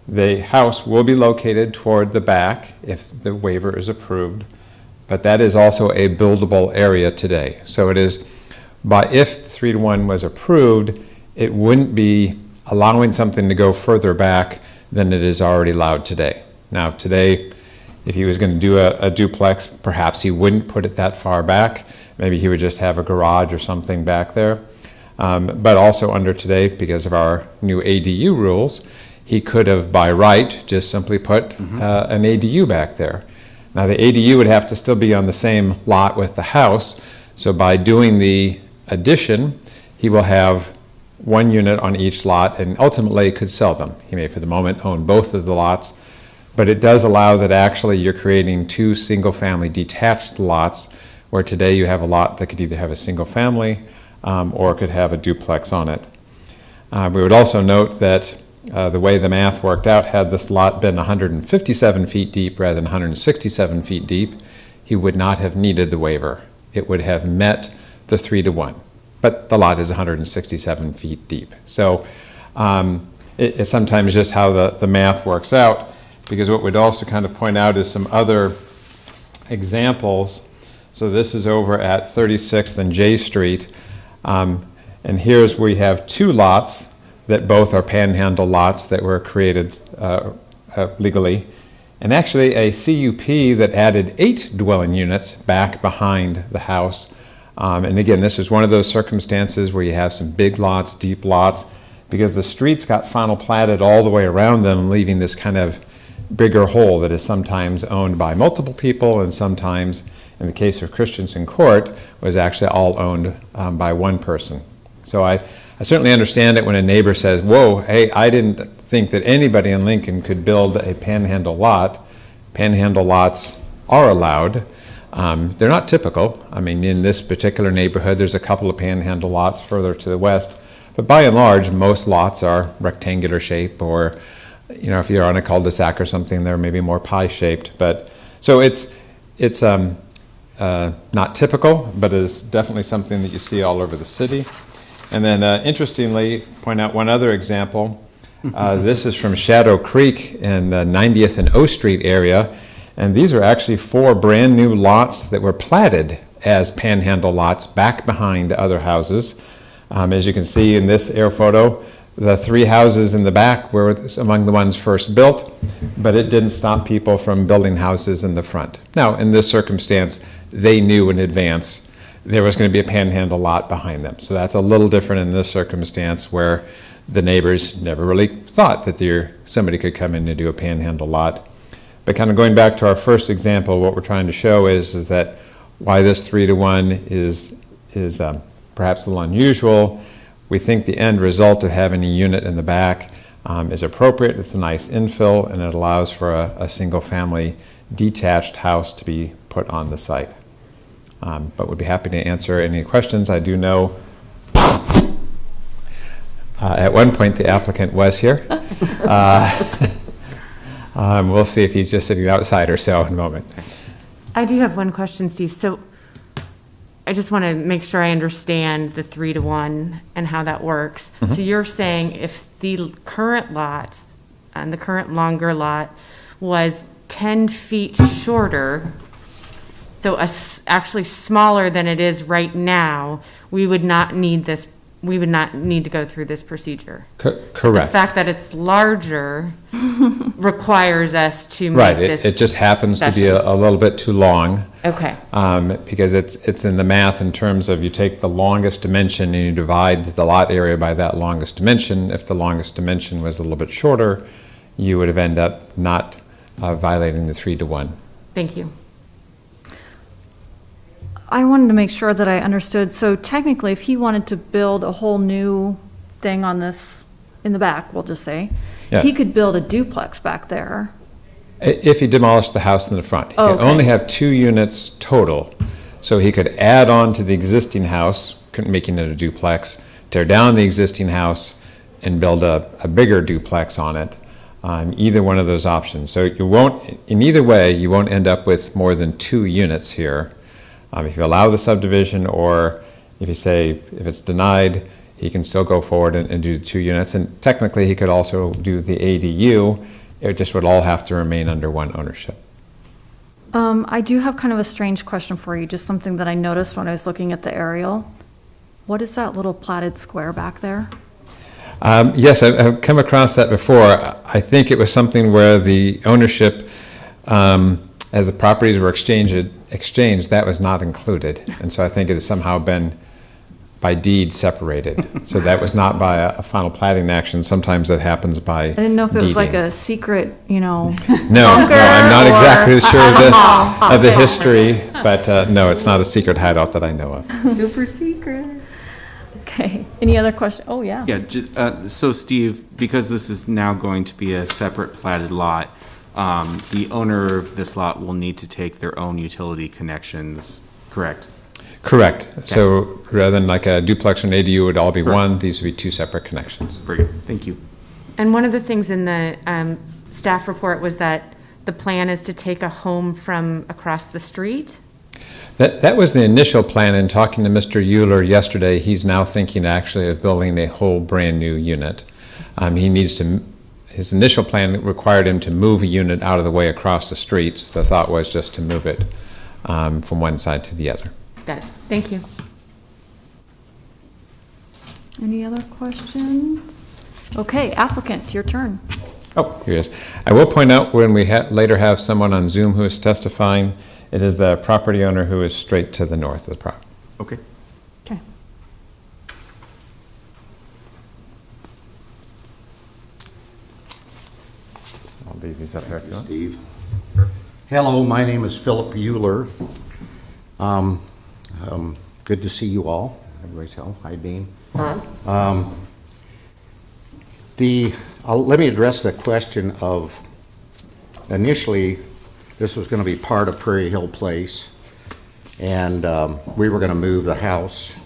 the house will be located toward the back if the waiver is approved, but that is also a buildable area today. So it is, if 3-to-1 was approved, it wouldn't be allowing something to go further back than it is already allowed today. Now today, if he was going to do a duplex, perhaps he wouldn't put it that far back. Maybe he would just have a garage or something back there. But also under today, because of our new ADU rules, he could have by right just simply put an ADU back there. Now the ADU would have to still be on the same lot with the house. So by doing the addition, he will have one unit on each lot and ultimately could sell them. He may for the moment own both of the lots, but it does allow that actually you're creating 2 single-family detached lots, where today you have a lot that could either have a single family or could have a duplex on it. We would also note that the way the math worked out, had this lot been 157 feet deep rather than 167 feet deep, he would not have needed the waiver. It would have met the 3-to-1. But the lot is 167 feet deep. So it's sometimes just how the math works out, because what we'd also kind of point out is some other examples. So this is over at 36th and J Street. And here's where we have 2 lots that both are panhandle lots that were created legally. And actually a CUP that added 8 dwelling units back behind the house And again, this is one of those circumstances where you have some big lots, deep lots, because the streets got final platted all the way around them, leaving this kind of bigger hole that is sometimes owned by multiple people, and sometimes, in the case of Christensen Court, was actually all owned by one person. So I certainly understand it when a neighbor says, whoa, hey, I didn't think that anybody in Lincoln could build a panhandle lot. Panhandle lots are allowed. They're not typical. I mean, in this particular neighborhood, there's a couple of panhandle lots further to the west, but by and large, most lots are rectangular shape, or, you know, if you're on a cul-de-sac or something, they're maybe more pie-shaped. But so it's not typical, but is definitely something that you see all over the city. And then, interestingly, point out one other example. This is from Shadow Creek in the 90th and O Street area, and these are actually 4 brand new lots that were platted as panhandle lots back behind other houses. As you can see in this air photo, the 3 houses in the back were among the ones first built, but it didn't stop people from building houses in the front. Now, in this circumstance, they knew in advance there was going to be a panhandle lot behind them. So that's a little different in this circumstance, where the neighbors never really thought that somebody could come in and do a panhandle lot. But kind of going back to our first example, what we're trying to show is that why this 3-to-1 is perhaps a little unusual. We think the end result of having a unit in the back is appropriate. It's a nice infill, and it allows for a single-family detached house to be put on the site. But we'd be happy to answer any questions. I do know at one point the applicant was here. We'll see if he's just sitting outside or so in a moment. I do have one question, Steve. So I just want to make sure I understand the 3-to-1 and how that works. Mm-hmm. So you're saying if the current lot, and the current longer lot, was 10 feet shorter, so actually smaller than it is right now, we would not need to go through this procedure. The Correct. fact that it's larger requires us to make Right, this. it just happens to be session. a little bit too long. Okay, Because it's in the math in terms of you take the longest dimension and you divide the lot area by that longest dimension. If the longest dimension was a little bit shorter, you would have ended up not violating the 3-to-1. thank you. I wanted to make sure that I understood. So technically, if he wanted to build a whole new thing on this, in the back, we'll just say, Yes. he could build a duplex back there. If he demolished the house in the front. He Oh, could okay. only have 2 units total. So he could add on to the existing house, making it a duplex, tear down the existing house, and build a bigger duplex on it. Either one of those options. So you won't, in either way, you won't end up with more than 2 units here. If you allow the subdivision, or if you say, if it's denied, he can still go forward and do 2 units. And technically, he could also do the ADU. It just would all have to remain under one ownership. I do have kind of a strange question for you, just something that I noticed when I was looking at the aerial. What is that little platted square back there? Yes, I've come across that before. I think it was something where the ownership, as the properties were exchanged, that was not included. And so I think it has somehow been by deed separated. So that was not by a final platting action. Sometimes that happens by I didn't know if it was like deeding. a secret, you know. No, I'm not or- exactly sure of the Okay. history, but no, it's not a secret hideout that I know of. Super secret. Okay, any other question? Oh, yeah. Yeah, so Steve, because this is now going to be a separate platted lot, the owner of this lot will need to take their own utility connections, correct? Correct. So rather than like a duplex or an ADU would all be Correct. one, these would be 2 separate connections. Very good, thank you. And one of the things in the staff report was that the plan is to take a home from across the street? That was the initial plan. In talking to Mr. Euler yesterday, he's now thinking actually of building a whole brand-new unit. His initial plan required him to move a unit out of the way across the street. So the thought was just to move it from one side to the other. Got it, thank you. Any other questions? Okay, applicant, your turn. Oh, here he is. I will point out when we later have someone on Zoom who is testifying, it is the property owner who is straight to the north of the property. Okay. Okay. I'll leave these up here if you want. Steve. Hello, my name is Philip Euler. Good to see you all. Everybody's home. Hi, Dean. Let me address the question of, initially, this was going to be part of Prairie Hill Place, and we were going to move the house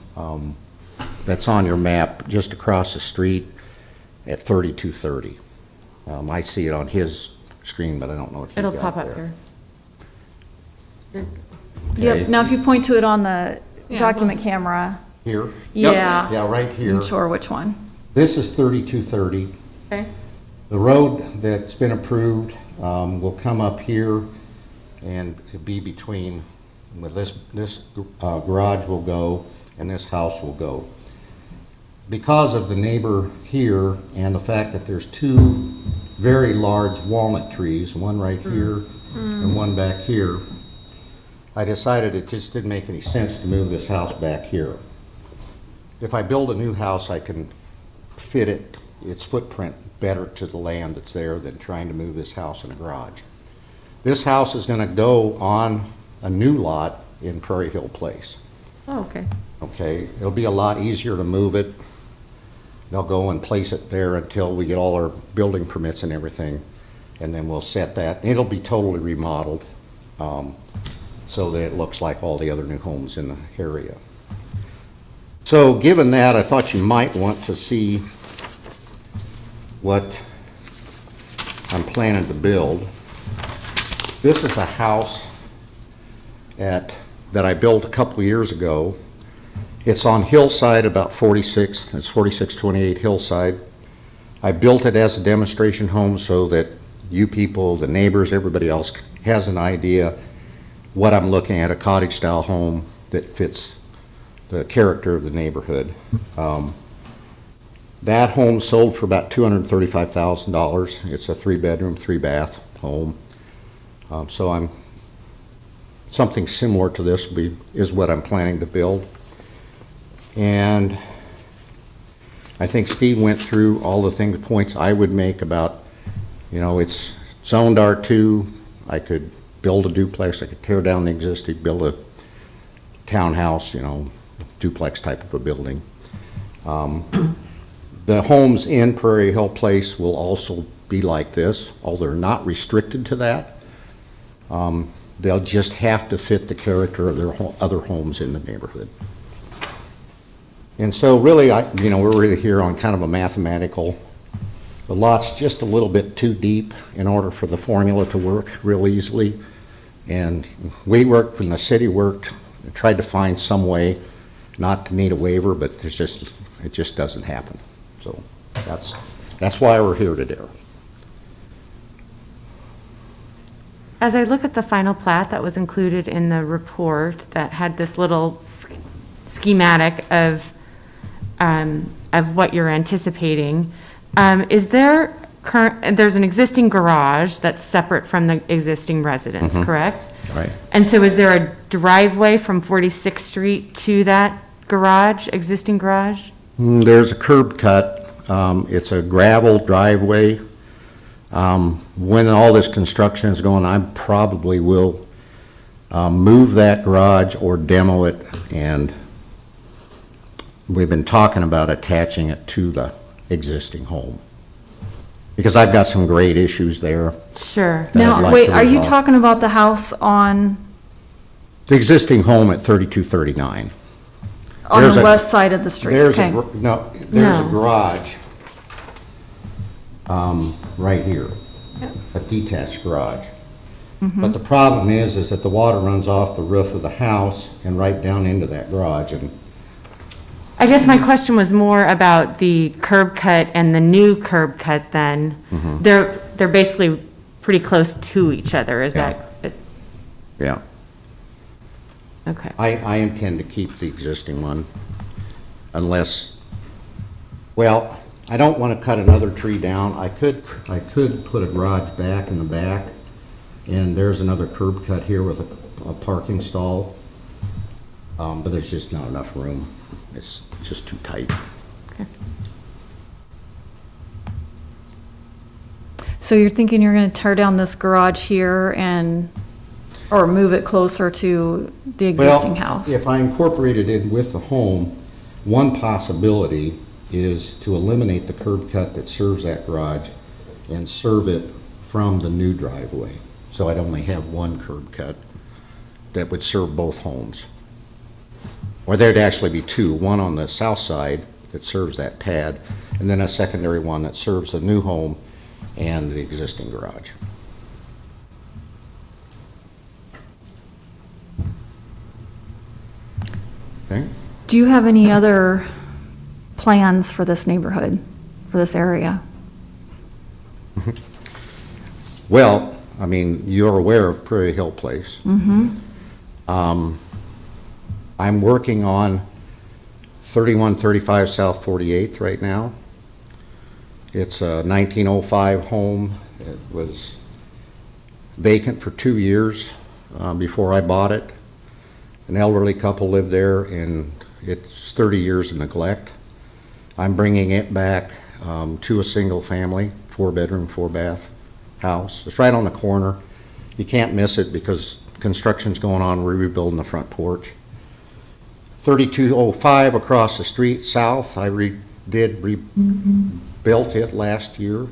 that's on your map just across the street at 3230. I see it on his screen, but I don't know if you It'll got pop it up there. here. Yep, now if you point to it on the document camera, Here? yeah. Yeah, right here. I'm sure which one. This is 3230. Okay. The road that's been approved will come up here and be between, where this garage will go and this house will go. Because of the neighbor here and the fact that there's two very large walnut trees, one right here and one back here, I decided it just didn't make any sense to move this house back here. If I build a new house, I can fit its footprint better to the land that's there than trying to move this house in a garage. This house is going to go on a new lot in Prairie Hill Place. Oh, okay. Okay, it'll be a lot easier to move it. They'll go and place it there until we get all our building permits and everything, and then we'll set that. It'll be totally remodeled so that it looks like all the other new homes in the area. So given that, I thought you might want to see what I'm planning to build. This is a house that I built a couple of years ago. It's on Hillside, about it's 4628 Hillside. I built it as a demonstration home so that you people, the neighbors, everybody else has an idea what I'm looking at, a cottage style home that fits the character of the neighborhood. That home sold for about $235,000. It's a 3-bedroom, 3-bath home. So something similar to this is what I'm planning to build. And I think Steve went through all the points I would make about, it's zoned R2. I could build a duplex. I could tear down the existing, build a townhouse, duplex type of a building. The homes in Prairie Hill Place will also be like this, although they're not restricted to that. They'll just have to fit the character of their other homes in the neighborhood. And so really, we're really here on kind of a mathematical, the lot's just a little bit too deep in order for the formula to work real easily. And we worked, when the city worked, tried to find some way not to need a waiver, but it just doesn't happen. So that's why we're here today. As I look at the final plat that was included in the report that had this little schematic of what you're anticipating, there's an existing garage that's separate from the existing residence, correct? Right. And so is there a driveway from 46th Street to that garage, existing garage? There's a curb cut. It's a gravel driveway. When all this construction is going, I probably will move that garage or demo it, and we've been talking about attaching it to the existing home. Because I've got some grade issues there. Sure. that I'd Now, like wait, to are you resolve. talking about the house on The existing home at 3239. There's the a- west side of the street? There's Okay. there's No. a garage right here, a detached garage. But the problem is that the water runs off the roof of the house and right down into that garage. And I guess my question was more about the curb cut and the new curb cut then. They're basically pretty close to each other, is that? yeah, Okay. I intend to keep the existing one unless, well, I don't want to cut another tree down. I could put a garage back in the back, and there's another curb cut here with a parking stall. but there's just not enough room. It's just too tight. So you're thinking you're going to tear down this garage here or move it closer to the existing house? If I incorporated it with the home, one possibility is to eliminate the curb cut that serves that garage and serve it from the new driveway. So I'd only have one curb cut that would serve both homes. Or there'd actually be two, one on the south side that serves that pad, and then a secondary one that serves the new home and the existing garage. Okay? Do you have any other plans for this neighborhood, for this area? Well, I mean, you're aware of Prairie Hill Place. I'm working on 3135 South 48th right now. It's a 1905 home. It was vacant for 2 years before I bought it. An elderly couple lived there, and it's 30 years of neglect. I'm bringing it back to a single family, 4-bedroom, 4-bath house. It's right on the corner. You can't miss it because construction's going on. We're rebuilding the front porch. 3205 across the street south, I rebuilt it last year.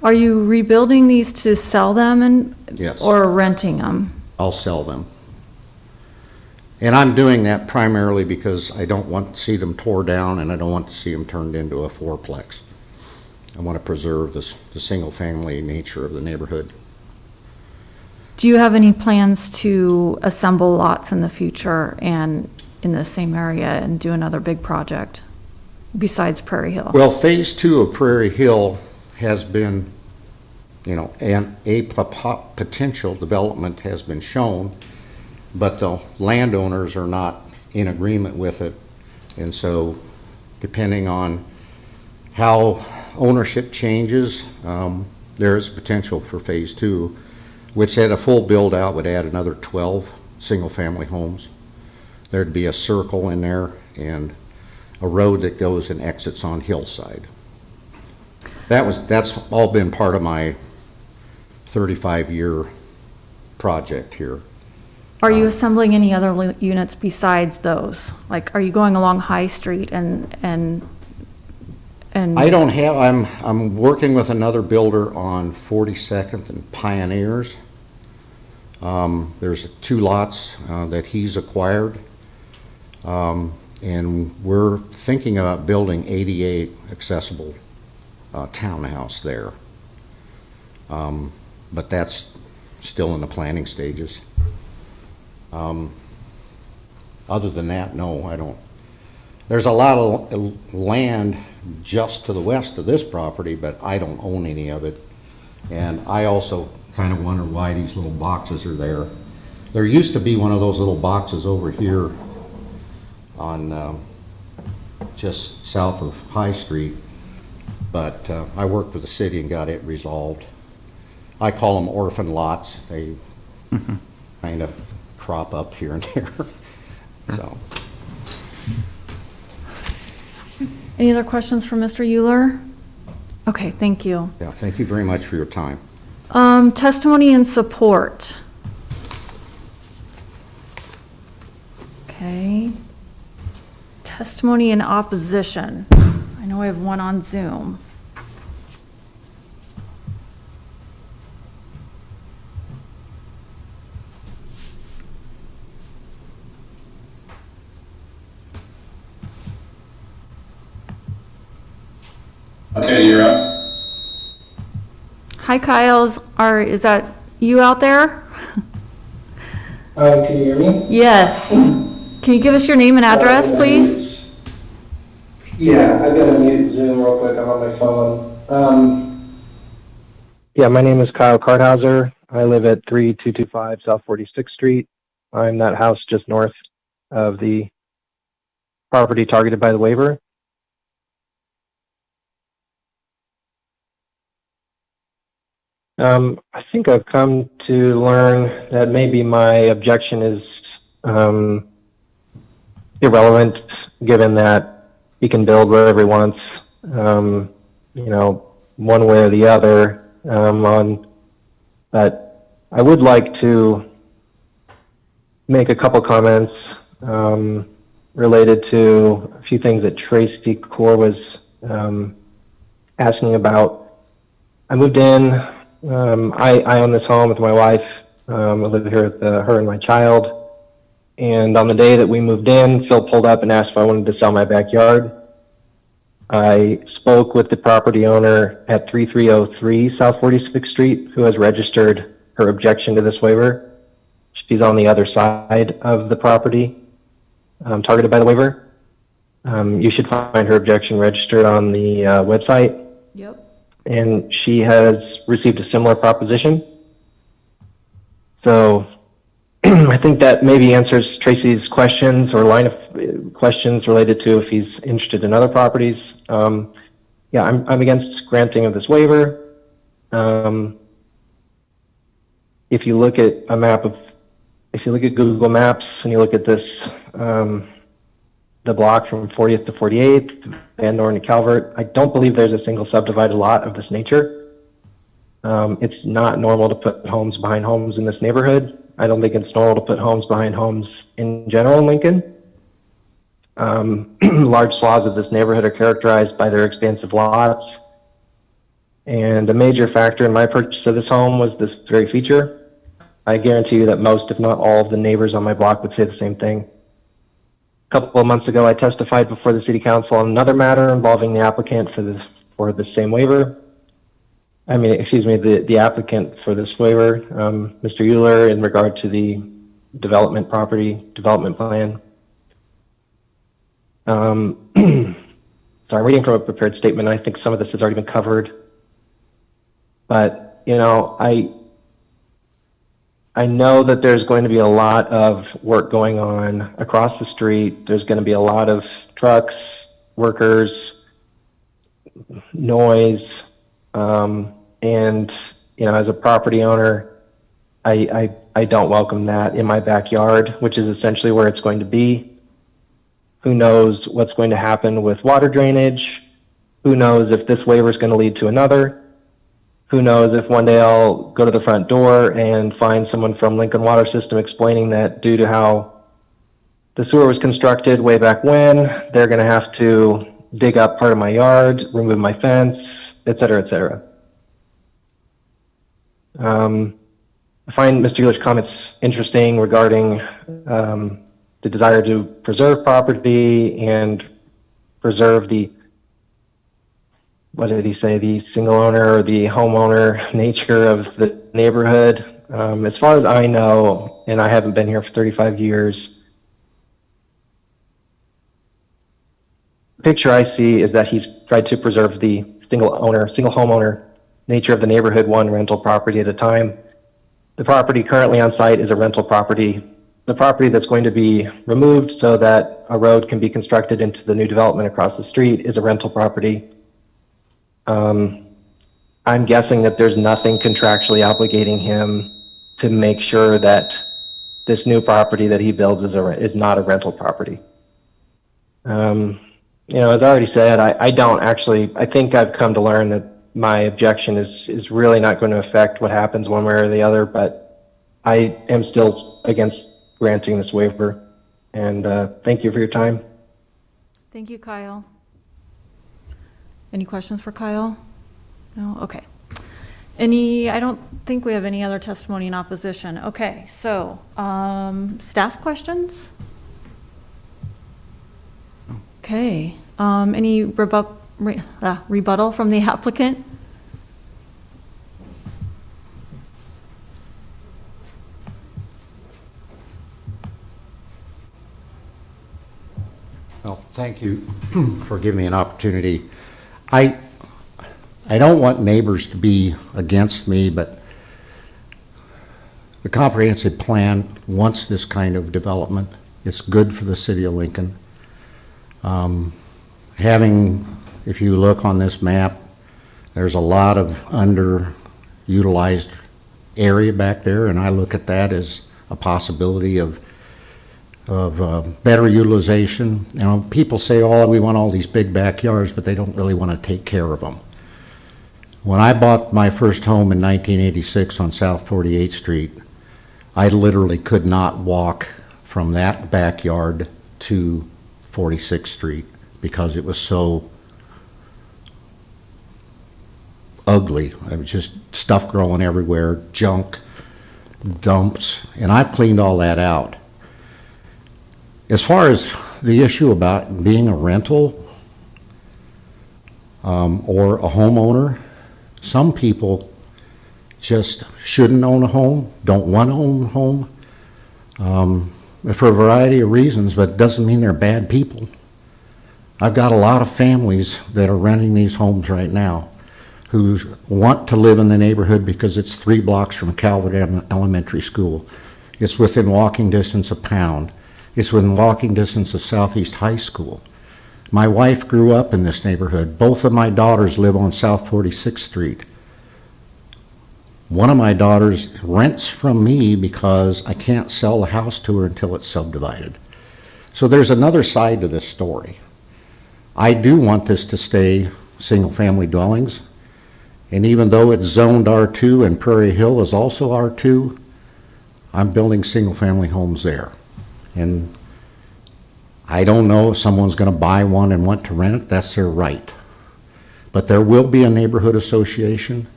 Are you rebuilding these to sell them Yes. or renting them? I'll sell them. And I'm doing that primarily because I don't want to see them tore down, and I don't want to see them turned into a fourplex. I want to preserve the single-family nature of the neighborhood. Do you have any plans to assemble lots in the future and in the same area and do another big project besides Prairie Hill? Well, phase 2 of Prairie Hill has been, and a potential development has been shown, but the landowners are not in agreement with it. And so, depending on how ownership changes, there is potential for phase 2, which at a full build out would add another 12 single-family homes. There'd be a circle in there and a road that goes and exits on Hillside. That's all been part of my 35-year project here. Are you assembling any other units besides those? Like, are you going along High Street and I don't have, I'm working with another builder on 42nd and Pioneers. There's 2 lots that he's acquired. And we're thinking about building ADA accessible townhouse there. But that's still in the planning stages. Other than that, no, I don't. There's a lot of land just to the west of this property, but I don't own any of it. And I also kind of wonder why these little boxes are there. There used to be one of those little boxes over here on just south of High Street, but I worked with the city and got it resolved. I call them orphan lots. They kind of crop up here and there. So. any other questions for Mr. Euler? Okay, thank you. Yeah, thank you very much for your time. Testimony and support. Okay. Testimony in opposition. I know we have one on Zoom. Okay, you're up. Hi, Kyle. Is that you out there? Can you hear me? Yes. Can you give us your name and address, please? Yeah, I've got to mute Zoom real quick. I'm on my phone. Yeah, my name is Kyle Karthauser. I live at 3225 South 46th Street. I'm that house just north of the property targeted by the waiver. I think I've come to learn that maybe my objection is irrelevant given that he can build wherever he wants, one way or the other. But I would like to make a couple comments related to a few things that Tracy Core was asking about. I moved in. I own this home with my wife. I live here with her and my child. And on the day that we moved in, Phil pulled up and asked if I wanted to sell my backyard. I spoke with the property owner at 3303 South 46th Street, who has registered her objection to this waiver. She's on the other side of the property targeted by the waiver. You should find her objection registered on the website. Yep. And she has received a similar proposition. So I think that maybe answers Tracy's questions or line of questions related to if he's interested in other properties. Yeah, I'm against granting of this waiver. If you look at if you look at Google Maps and you look at this, the block from 40th to 48th, Van Dorn to Calvert, I don't believe there's a single subdivided lot of this nature. It's not normal to put homes behind homes in this neighborhood. I don't think it's normal to put homes behind homes in general in Lincoln. Large swaths of this neighborhood are characterized by their expansive lots. And a major factor in my purchase of this home was this very feature. I guarantee you that most, if not all, of the neighbors on my block would say the same thing. A couple of months ago, I testified before the city council on another matter involving the applicant for the same waiver. The applicant for this waiver, Mr. Euler, in regard to the development plan. So I'm reading from a prepared statement. I think some of this has already been covered. But, I know that there's going to be a lot of work going on across the street. There's going to be a lot of trucks, workers, noise, and, as a property owner, I don't welcome that in my backyard, which is essentially where it's going to be. Who knows what's going to happen with water drainage? Who knows if this waiver is going to lead to another? Who knows if one day I'll go to the front door and find someone from Lincoln Water System explaining that due to how the sewer was constructed way back when, they're going to have to dig up part of my yard, remove my fence, et cetera, et cetera. I find Mr. Euler's comments interesting regarding the desire to preserve property and preserve the single owner or the homeowner nature of the neighborhood. As far as I know, and I haven't been here for 35 years, the picture I see is that he's tried to preserve the single homeowner nature of the neighborhood, one rental property at a time. The property currently on site is a rental property. The property that's going to be removed so that a road can be constructed into the new development across the street is a rental property. I'm guessing that there's nothing contractually obligating him to make sure that this new property that he builds is not a rental property. As I already said, I think I've come to learn that my objection is really not going to affect what happens one way or the other, but I am still against granting this waiver. And thank you for your time. Thank you, Kyle. Any questions for Kyle? No? Okay. I don't think we have any other testimony in opposition. Okay, so staff questions? Okay. Any rebuttal from the applicant? Well, thank you for giving me an opportunity. I don't want neighbors to be against me, but the comprehensive plan wants this kind of development. It's good for the city of Lincoln. If you look on this map, there's a lot of underutilized area back there, and I look at that as a possibility of better utilization. You know, people say, oh, we want all these big backyards, but they don't really want to take care of them. When I bought my first home in 1986 on South 48th Street, I literally could not walk from that backyard to 46th Street because it was so ugly. It was just stuff growing everywhere, junk, dumps, and I've cleaned all that out. As far as the issue about being a rental or a homeowner, some people just shouldn't own a home, don't want to own a home, for a variety of reasons, but it doesn't mean they're bad people. I've got a lot of families that are renting these homes right now who want to live in the neighborhood because it's 3 blocks from Calvert Elementary School. It's within walking distance of Pound. It's within walking distance of Southeast High School. My wife grew up in this neighborhood. Both of my daughters live on South 46th Street. One of my daughters rents from me because I can't sell the house to her until it's subdivided. So there's another side to this story. I do want this to stay single-family dwellings, and even though it's zoned R2 and Prairie Hill is also R2, I'm building single-family homes there. And I don't know if someone's going to buy one and want to rent it. That's their right. But there will be a neighborhood association,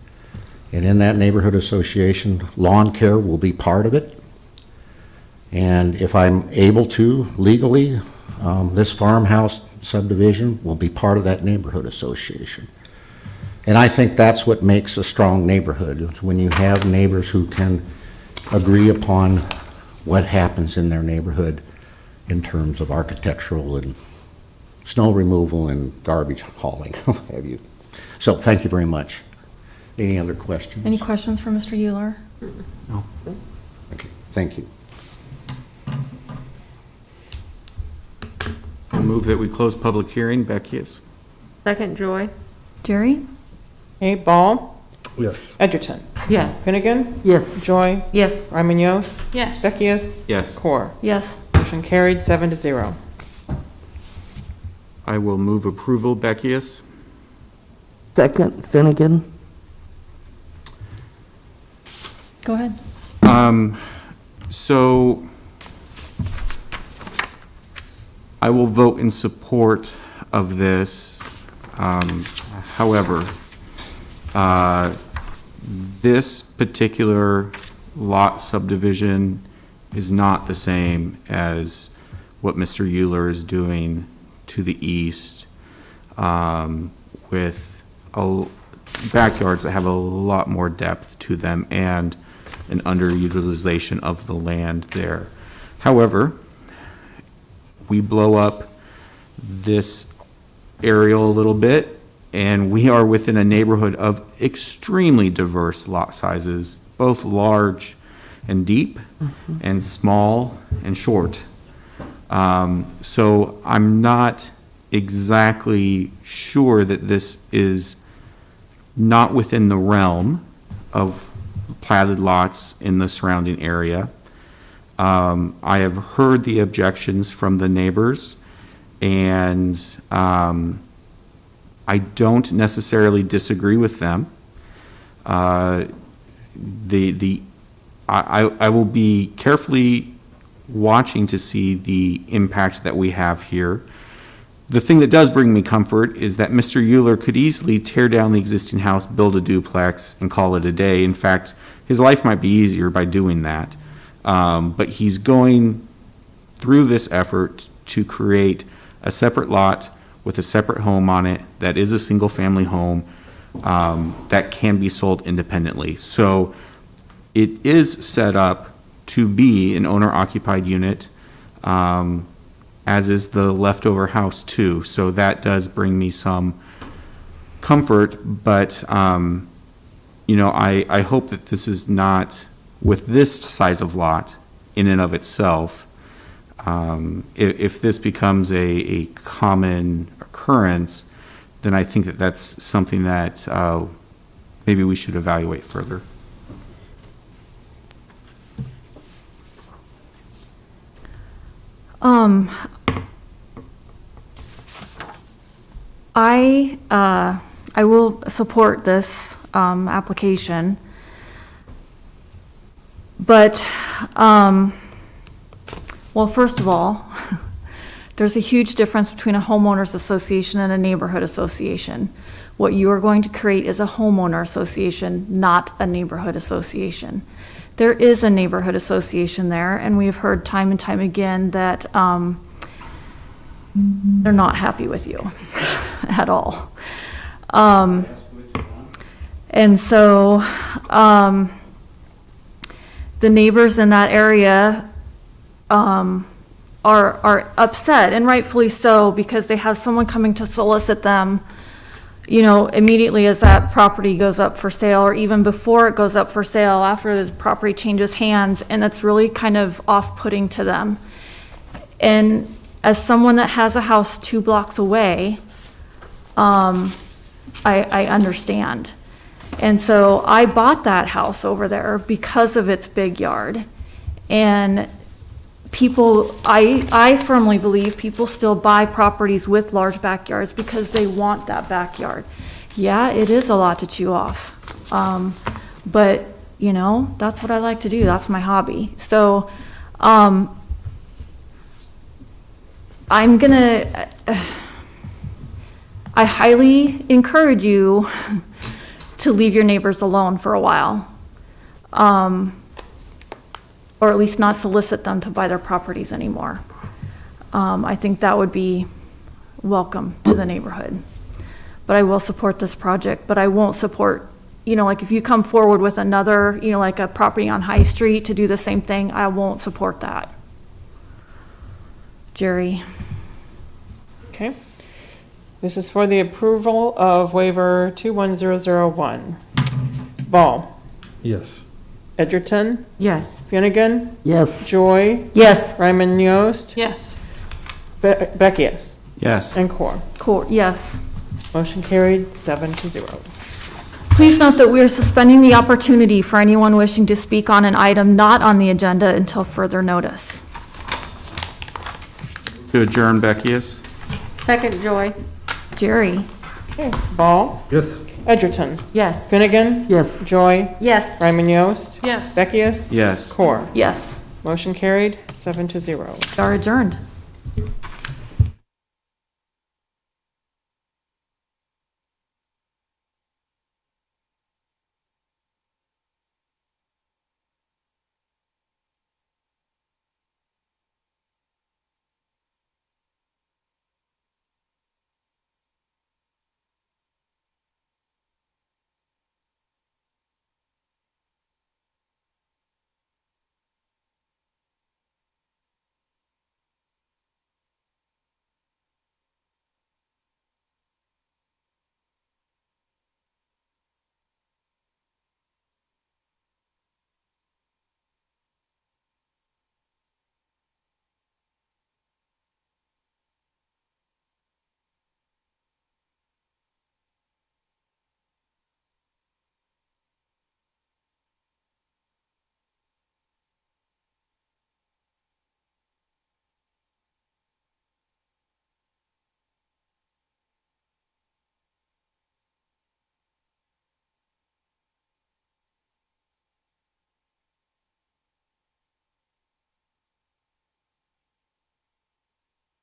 and in that neighborhood association, lawn care will be part of it. And if I'm able to legally, this farmhouse subdivision will be part of that neighborhood association. And I think that's what makes a strong neighborhood, is when you have neighbors who can agree upon what happens in their neighborhood in terms of architectural and snow removal and garbage hauling, what have you. So thank you very much. Any other questions? Any questions for Mr. Euler? No. Okay, thank you. I'll move that we close public hearing. Beckius. Second, Joy. Jerry? Okay, Ball, Yes. Edgerton, Yes. Finnegan, Yes. Joy, Yes. Ryman Yost, Yes. Beckius, Yes. Core. Yes. Motion carried, 7-0. I will move approval. Beckius. Second, Finnegan. Go ahead. So I will vote in support of this. However, this particular lot subdivision is not the same as what Mr. Euler is doing to the east, with backyards that have a lot more depth to them and an underutilization of the land there. However, we blow up this aerial a little bit, and we are within a neighborhood of extremely diverse lot sizes, both large and deep, and small and short. So I'm not exactly sure that this is not within the realm of platted lots in the surrounding area. I have heard the objections from the neighbors, and I don't necessarily disagree with them. I will be carefully watching to see the impact that we have here. The thing that does bring me comfort is that Mr. Euler could easily tear down the existing house, build a duplex, and call it a day. In fact, his life might be easier by doing that. But he's going through this effort to create a separate lot with a separate home on it that is a single-family home that can be sold independently. So it is set up to be an owner-occupied unit, as is the leftover house too. So that does bring me some comfort, but I hope that this is not, with this size of lot in and of itself, if this becomes a common occurrence, then I think that that's something that maybe we should evaluate further. Um, I will support this, application. But, well, first of all, there's a huge difference between a homeowners association and a neighborhood association. What you are going to create is a homeowner association, not a neighborhood association. There is a neighborhood association there, and we have heard time and time again that they're not happy with you at all. And so the neighbors in that area are upset, and rightfully so, because they have someone coming to solicit them, you know, immediately as that property goes up for sale, or even before it goes up for sale, after the property changes hands, and it's really kind of off-putting to them. And as someone that has a house 2 blocks away, I understand. And so I bought that house over there because of its big yard. And people, I firmly believe people still buy properties with large backyards because they want that backyard. Yeah, it is a lot to chew off. But, you know, that's what I like to do. That's my hobby. So, I'm gonna, I highly encourage you to leave your neighbors alone for a while. Or at least not solicit them to buy their properties anymore. I think that would be welcome to the neighborhood. But I will support this project, but I won't support, you know, like if you come forward with another, you know, like a property on High Street to do the same thing, I won't support that. Jerry. Okay. This is for the approval of waiver 21001. Ball. Yes. Edgerton, Yes. Finnegan, Yes. Joy, Yes. Ryman Yost, Yes. Beckius, Yes. and Core. Yes. Motion carried 7-0. Please note that we are suspending the opportunity for anyone wishing to speak on an item not on the agenda until further notice. To adjourn, Beckius? Second, Joy. Jerry. Okay. Ball, Yes. Edgerton, Yes. Finnegan, Yes. Joy, Yes. Ryman Yost, Yes. Beckius, Yes. Core. Yes. Motion carried 7-0. We are adjourned.